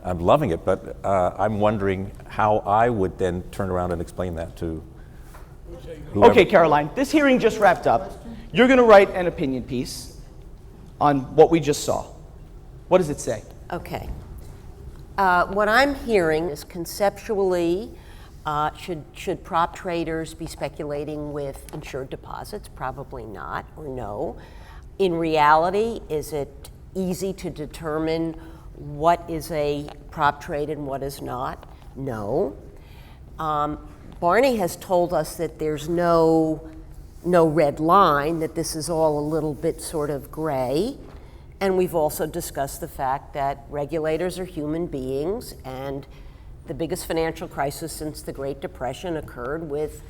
S14: I'm loving it, but I'm wondering how I would then turn around and explain that to whoever.
S8: Okay, Caroline, this hearing just wrapped up. You're going to write an opinion piece on what we just saw. What does it say?
S11: Okay. What I'm hearing is conceptually, should prop traders be speculating with insured deposits? Probably not, or no. In reality, is it easy to determine what is a prop trade and what is not? No. Barney has told us that there's no red line, that this is all a little bit sort of gray. And we've also discussed the fact that regulators are human beings and The biggest financial crisis since the Great Depression occurred with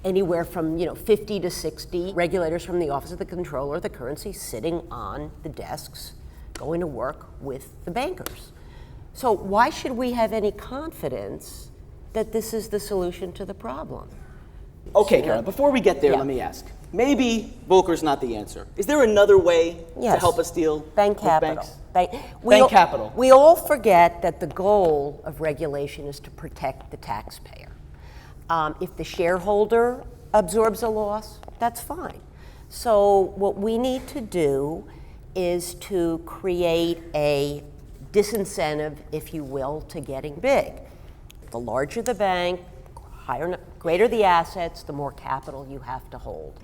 S11: anywhere from 50 to 60 regulators from the Office of the Comptroller of the Currency sitting on the desks, going to work with the bankers. So why should we have any confidence that this is the solution to the problem?
S8: Okay, Carol, before we get there, let me ask. Maybe Volcker's not the answer. Is there another way to help us deal
S11: bank
S8: with
S11: capital.
S8: banks?
S11: Bank
S8: capital.
S11: We all forget that the goal of regulation is to protect the taxpayer. If the shareholder absorbs a loss, that's fine. So what we need to do is to create a disincentive, if you will, to getting big. The larger the bank, greater the assets, the more capital you have to hold.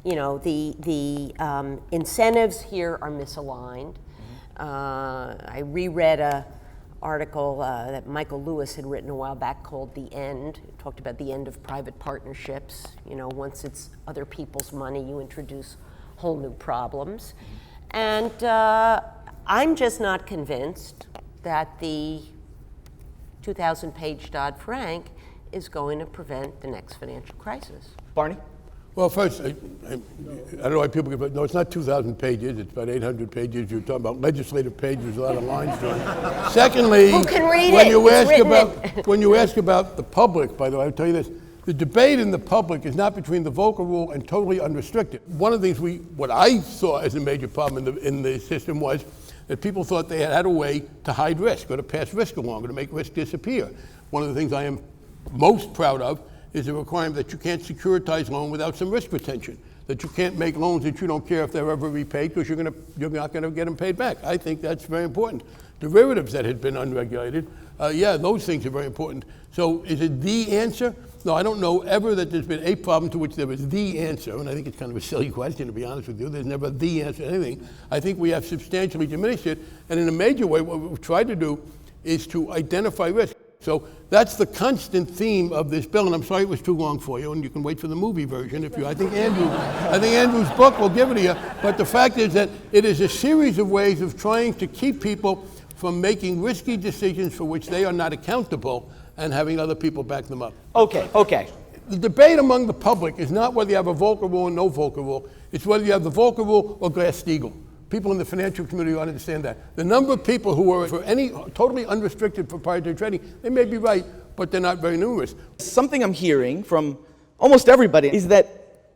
S11: The incentives here are misaligned. I reread an article that Michael Lewis had written a while back called The End. It talked about the end of private partnerships. Once it's other people's money, you introduce whole new problems. And I'm just not convinced that the 2,000-page Dodd-Frank is going to prevent the next financial crisis.
S8: Barney?
S1: Well, first, I don't know why people no, it's not 2,000 pages, it's about 800 pages. You're talking about legislative pages, a lot of lines to it. Secondly,
S11: who can read
S1: when
S11: it?
S1: you ask about the public, by the way, I'll tell you this, the debate in the public is not between the Volcker rule and totally unrestricted. One of the things what I saw as a major problem in the system was that people thought they had a way to hide risk or to pass risk along or to make risk disappear. One of the things I am most proud of is the requirement that you can't securitize loan without some risk retention, that you can't make loans that you don't care if they're ever repaid because you're not going to get them paid back. I think that's very important. Derivatives that had been unregulated, those things are very important. So is it the answer? No, I don't know ever that there's been a problem to which there was the answer, and I think it's kind of a silly question, to be honest with you. There's never the answer to anything. I think we have substantially diminished it, and in a major way, what we've tried to do is to identify risk. So that's the constant theme of this bill, and I'm sorry it was too long for you, and you can wait for the movie version if you. I think Andrew's book will give it to you. But the fact is that it is a series of ways of trying to keep people from making risky decisions for which they are not accountable and having other people back them up.
S8: Okay.
S1: The debate among the public is not whether you have a Volcker rule and no Volcker rule. It's whether you have the Volcker rule or Glass-Steagall. People in the financial community ought to understand that. The number of people who are for any totally unrestricted proprietary trading, they may be right, but they're not very numerous.
S8: Something I'm hearing from almost everybody is that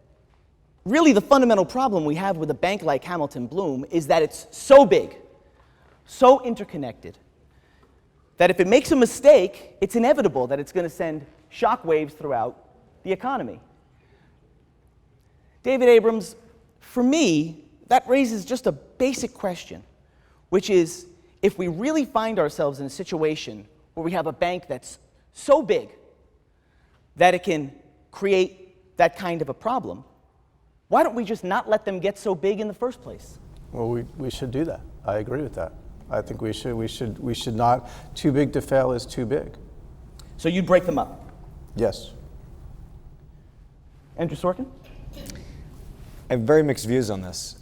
S8: really the fundamental problem we have with a bank like Hamilton Bloom is that it's so big, so interconnected, that if it makes a mistake, it's inevitable that it's going to send shockwaves throughout the economy. David Abrams, for me, that raises just a basic question, which is, if we really find ourselves in a situation where we have a bank that's so big that it can create that kind of a problem, why don't we just not let them get so big in the first place?
S7: Well, we should do that. I agree with that. I think we should not. Too big to fail is too big.
S8: So you'd break them up?
S7: Yes.
S8: Andrew Sorkin?
S3: I have very mixed views on this.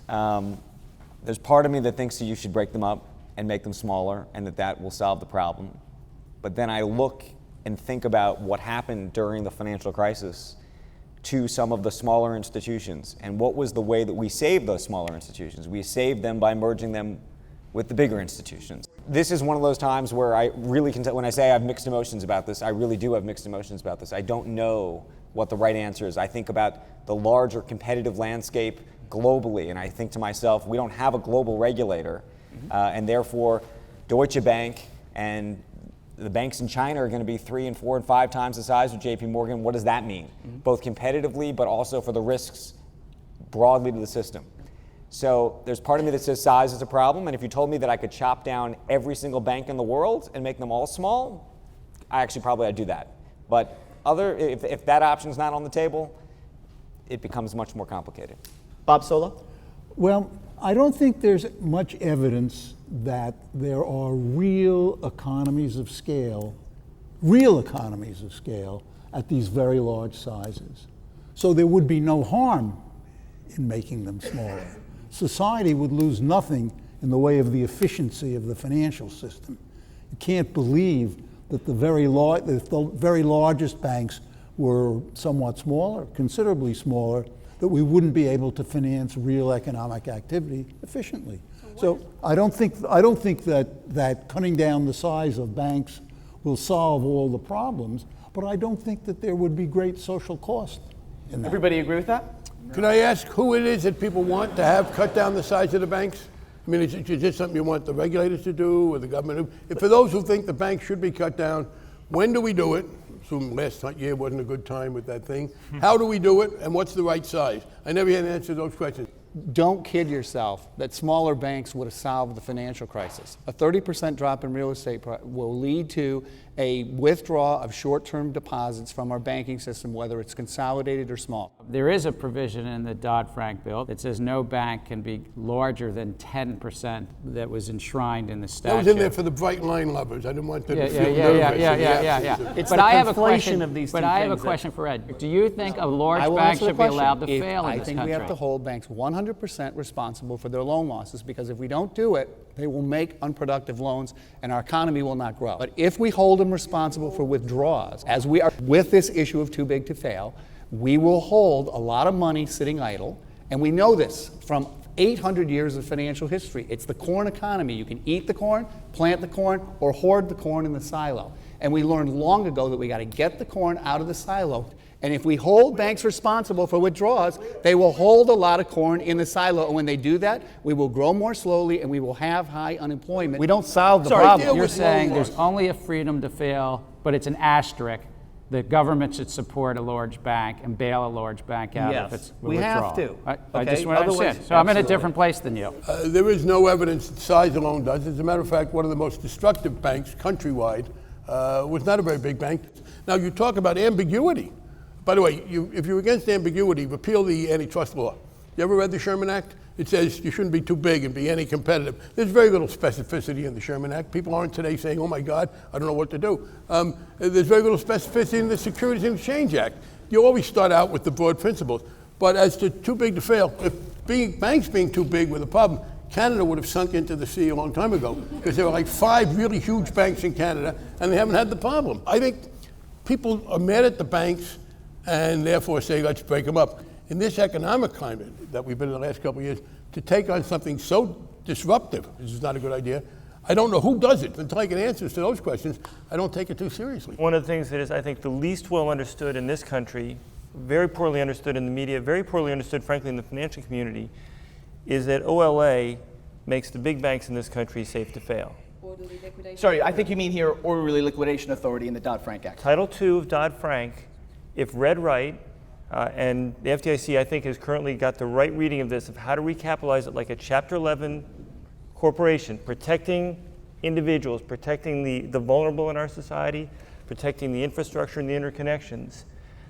S3: There's part of me that thinks that you should break them up and make them smaller and that will solve the problem. But then I look and think about what happened during the financial crisis to some of the smaller institutions. And what was the way that we saved those smaller institutions? We saved them by merging them with the bigger institutions. This is one of those times where I really can tell, when I say I have mixed emotions about this, I really do have mixed emotions about this. I don't know what the right answer is. I think about the larger competitive landscape globally, and I think to myself, we don't have a global regulator, and therefore Deutsche Bank and the banks in China are going to be 3 and 4 and 5 times the size of JP Morgan. What does that mean? Both competitively, but also for the risks broadly to the system. So there's part of me that says size is a problem, and if you told me that I could chop down every single bank in the world and make them all small, I'd do that. But if that option's not on the table, it becomes much more complicated.
S8: Bob Solow?
S6: Well, I don't think there's much evidence that there are real economies of scale at these very large sizes. So there would be no harm in making them smaller. Society would lose nothing in the way of the efficiency of the financial system. You can't believe that the very largest banks were somewhat smaller, considerably smaller, that we wouldn't be able to finance real economic activity efficiently. So I don't think that cutting down the size of banks will solve all the problems, but I don't think that there would be great social cost in that.
S8: Everybody agree with that?
S1: Can I ask who it is that people want to have cut down the size of the banks? I mean, is this something you want the regulators to do or the government? If for those who think the banks should be cut down, when do we do it? Assume last year wasn't a good time with that thing. How do we do it, and what's the right size? I never had an answer to those questions.
S5: Don't kid yourself that smaller banks would have solved the financial crisis. A 30% drop in real estate will lead to a withdrawal of short-term deposits from our banking system, whether it's consolidated or small.
S4: There is a provision in the Dodd-Frank bill that says no bank can be larger than 10% that was enshrined in the statute.
S1: That was in there for the bright line lovers. I didn't want them to feel nervous.
S4: Yeah.
S5: It's
S4: but
S5: the
S4: I have a
S5: conflation
S4: question.
S5: of these two
S4: But I have a
S5: things
S4: question for Ed. Do you think a
S5: I
S4: large
S5: will
S4: bank
S5: answer the
S4: should be allowed to
S5: question.
S4: fail in
S5: I
S4: this
S5: think
S4: country?
S5: we have to hold banks 100% responsible for their loan losses, because if we don't do it, they will make unproductive loans and our economy will not grow. But if we hold them responsible for withdrawals, as we are with this issue of too big to fail, we will hold a lot of money sitting idle, and we know this from 800 years of financial history. It's the corn economy. You can eat the corn, plant the corn, or hoard the corn in the silo. And we learned long ago that we got to get the corn out of the silo. And if we hold banks responsible for withdrawals, they will hold a lot of corn in the silo. And when they do that, we will grow more slowly and we will have high unemployment. We don't solve the problem.
S4: You're saying there's only a freedom to fail, but it's an asterisk. The government should support a large bank and bail a large bank out if it's
S5: we
S4: withdrawal.
S5: have to.
S4: I just want to understand. So I'm in a different place than you.
S1: There is no evidence that size alone does. As a matter of fact, one of the most destructive banks countrywide was not a very big bank. Now, you talk about ambiguity. By the way, if you're against ambiguity, repeal the antitrust law. You ever read the Sherman Act? It says you shouldn't be too big and be anti-competitive. There's very little specificity in the Sherman Act. People aren't today saying, oh my God, I don't know what to do. There's very little specificity in the Securities and Exchange Act. You always start out with the broad principles. But as to too big to fail, if banks being too big were the problem, Canada would have sunk into the sea a long time ago, because there were like 5 really huge banks in Canada, and they haven't had the problem. I think people are mad at the banks and therefore say, let's break them up. In this economic climate that we've been in the last couple of years, to take on something so disruptive, this is not a good idea. I don't know who does it. Until I get answers to those questions, I don't take it too seriously.
S10: One of the things that is, I think, the least well understood in this country, very poorly understood in the media, very poorly understood, frankly, in the financial community, is that OLA makes the big banks in this country safe to fail.
S8: Sorry, I think you mean here Orderly Liquidation Authority in the Dodd-Frank Act.
S10: Title II of Dodd-Frank, if read right, and the FDIC, I think, has currently got the right reading of this, of how to recapitalize it like a Chapter 11 corporation, protecting individuals, protecting the vulnerable in our society, protecting the infrastructure and the interconnections,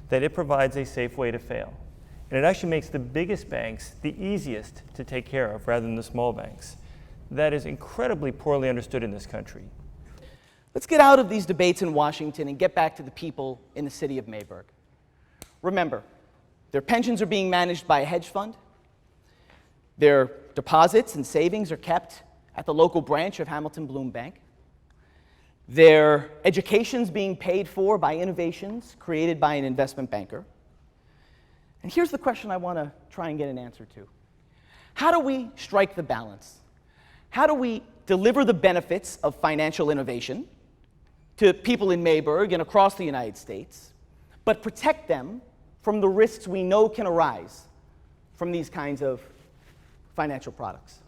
S10: that it provides a safe way to fail. And it actually makes the biggest banks the easiest to take care of rather than the small banks. That is incredibly poorly understood in this country.
S8: Let's get out of these debates in Washington and get back to the people in the city of Mayberg. Remember, their pensions are being managed by a hedge fund. Their deposits and savings are kept at the local branch of Hamilton Bloom Bank. Their education's being paid for by innovations created by an investment banker. And here's the question I want to try and get an answer to. How do we strike the balance? How do we deliver the benefits of financial innovation to people in Mayberg and across the United States, but protect them from the risks we know can arise from these kinds of financial products?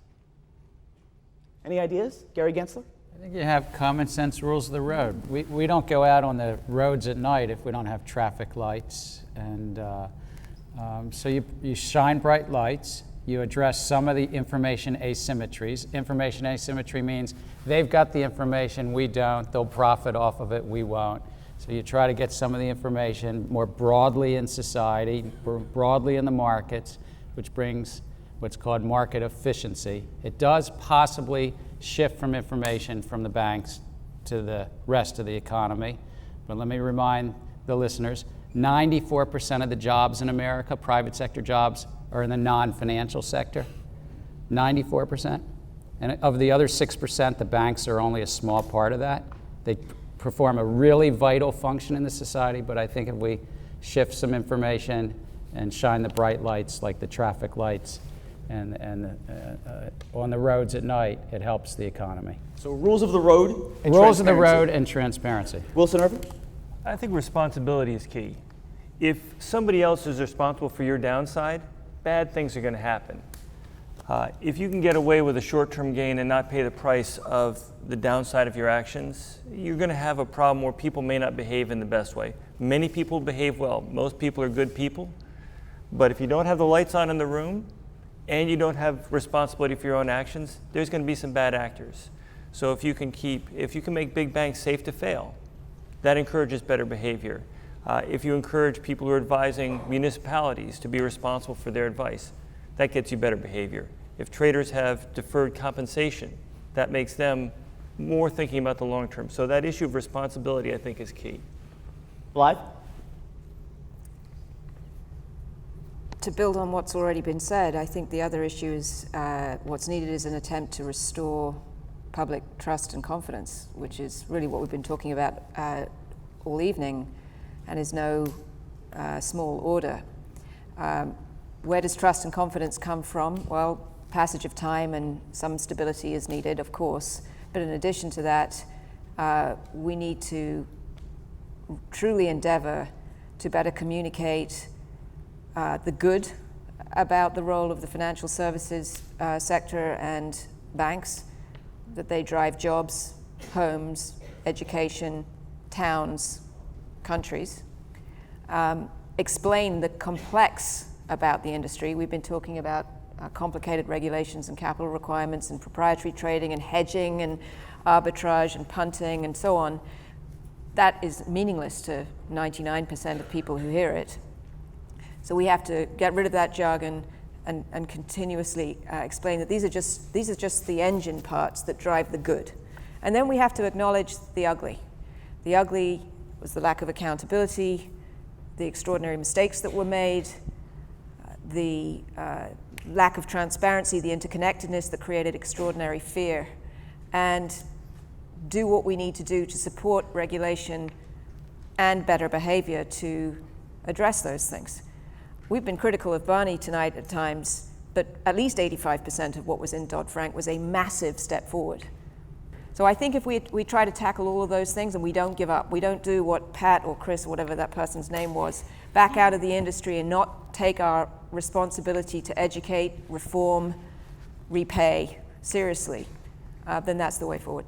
S8: Any ideas? Gary Gensler?
S4: I think you have common sense rules of the road. We don't go out on the roads at night if we don't have traffic lights. And so you shine bright lights. You address some of the information asymmetries. Information asymmetry means they've got the information, we don't. They'll profit off of it, we won't. So you try to get some of the information more broadly in society, broadly in the markets, which brings what's called market efficiency. It does possibly shift from information from the banks to the rest of the economy. But let me remind the listeners, 94% of the jobs in America, private sector jobs, are in the non-financial sector. 94%. And of the other 6%, the banks are only a small part of that. perform a really vital function in the society, but I think if we shift some information and shine the bright lights like the traffic lights and on the roads at night, it helps the economy.
S8: So rules of the road and
S4: Rules of the
S8: transparency.
S4: road and transparency.
S8: Wilson, Ervin?
S10: I think responsibility is key. If somebody else is responsible for your downside, bad things are going to happen. If you can get away with a short-term gain and not pay the price of the downside of your actions, you're going to have a problem where people may not behave in the best way. Many people behave well. Most people are good people. But if you don't have the lights on in the room and you don't have responsibility for your own actions, there's going to be some bad actors. So if you can make big banks safe to fail, that encourages better behavior. If you encourage people who are advising municipalities to be responsible for their advice, that gets you better behavior. If traders have deferred compensation, that makes them more thinking about the long term. So that issue of responsibility, I think, is key.
S8: Blythe?
S2: To build on what's already been said, I think the other issue is what's needed is an attempt to restore public trust and confidence, which is really what we've been talking about all evening, and is no small order. Where does trust and confidence come from? Well, passage of time and some stability is needed, of course, but in addition to that, we need to truly endeavor to better communicate the good about the role of the financial services sector and banks, that they drive jobs, homes, education, towns, countries. Explain the complex about the industry. We've been talking about complicated regulations and capital requirements and proprietary trading and hedging and arbitrage and punting and so on. That is meaningless to 99% of people who hear it. So we have to get rid of that jargon and continuously explain that these are just the engine parts that drive the good. And then we have to acknowledge the ugly. The ugly was the lack of accountability, the extraordinary mistakes that were made, the lack of transparency, the interconnectedness that created extraordinary fear, and do what we need to do to support regulation and better behavior to address those things. We've been critical of Barney tonight at times, but at least 85% of what was in Dodd-Frank was a massive step forward. So I think if we try to tackle all of those things and we don't give up, we don't do what Pat or Chris, or whatever that person's name was, back out of the industry and not take our responsibility to educate, reform, repay seriously, then that's the way forward.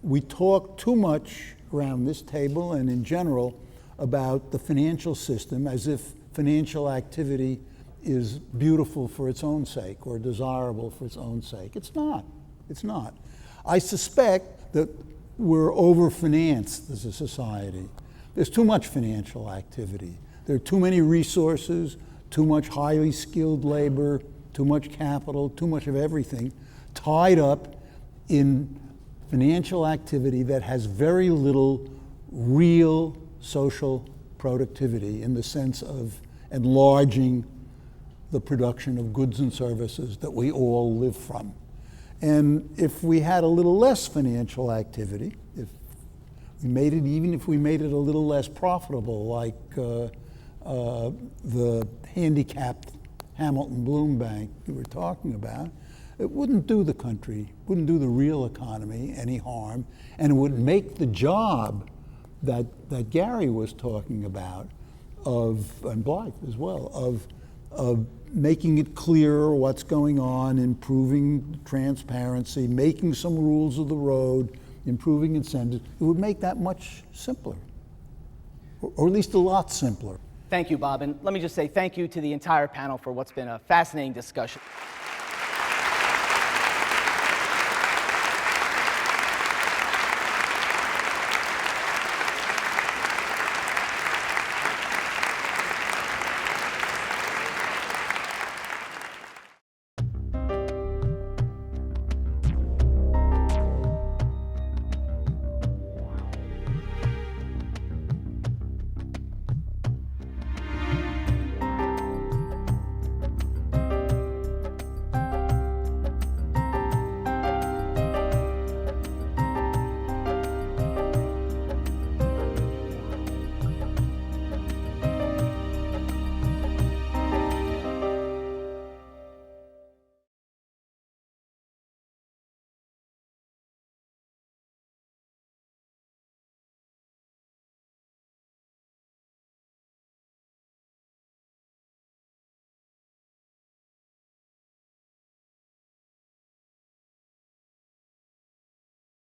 S6: We talk too much around this table and in general about the financial system as if financial activity is beautiful for its own sake or desirable for its own sake. It's not. It's not. I suspect that we're overfinanced as a society. There's too much financial activity. There are too many resources, too much highly skilled labor, too much capital, too much of everything tied up in financial activity that has very little real social productivity in the sense of enlarging the production of goods and services that we all live from. And if we had a little less financial activity, if we made it, even if we made it a little less profitable, like the handicapped Hamilton Bloom Bank you were talking about, it wouldn't do the country, wouldn't do the real economy any harm, and it would make the job that Gary was talking about, and Blythe as well, of making it clearer what's going on, improving transparency, making some rules of the road, improving incentives. It would make that much simpler, or at least a lot simpler.
S8: Thank you, Bob. And let me just say thank you to the entire panel for what's been a fascinating discussion.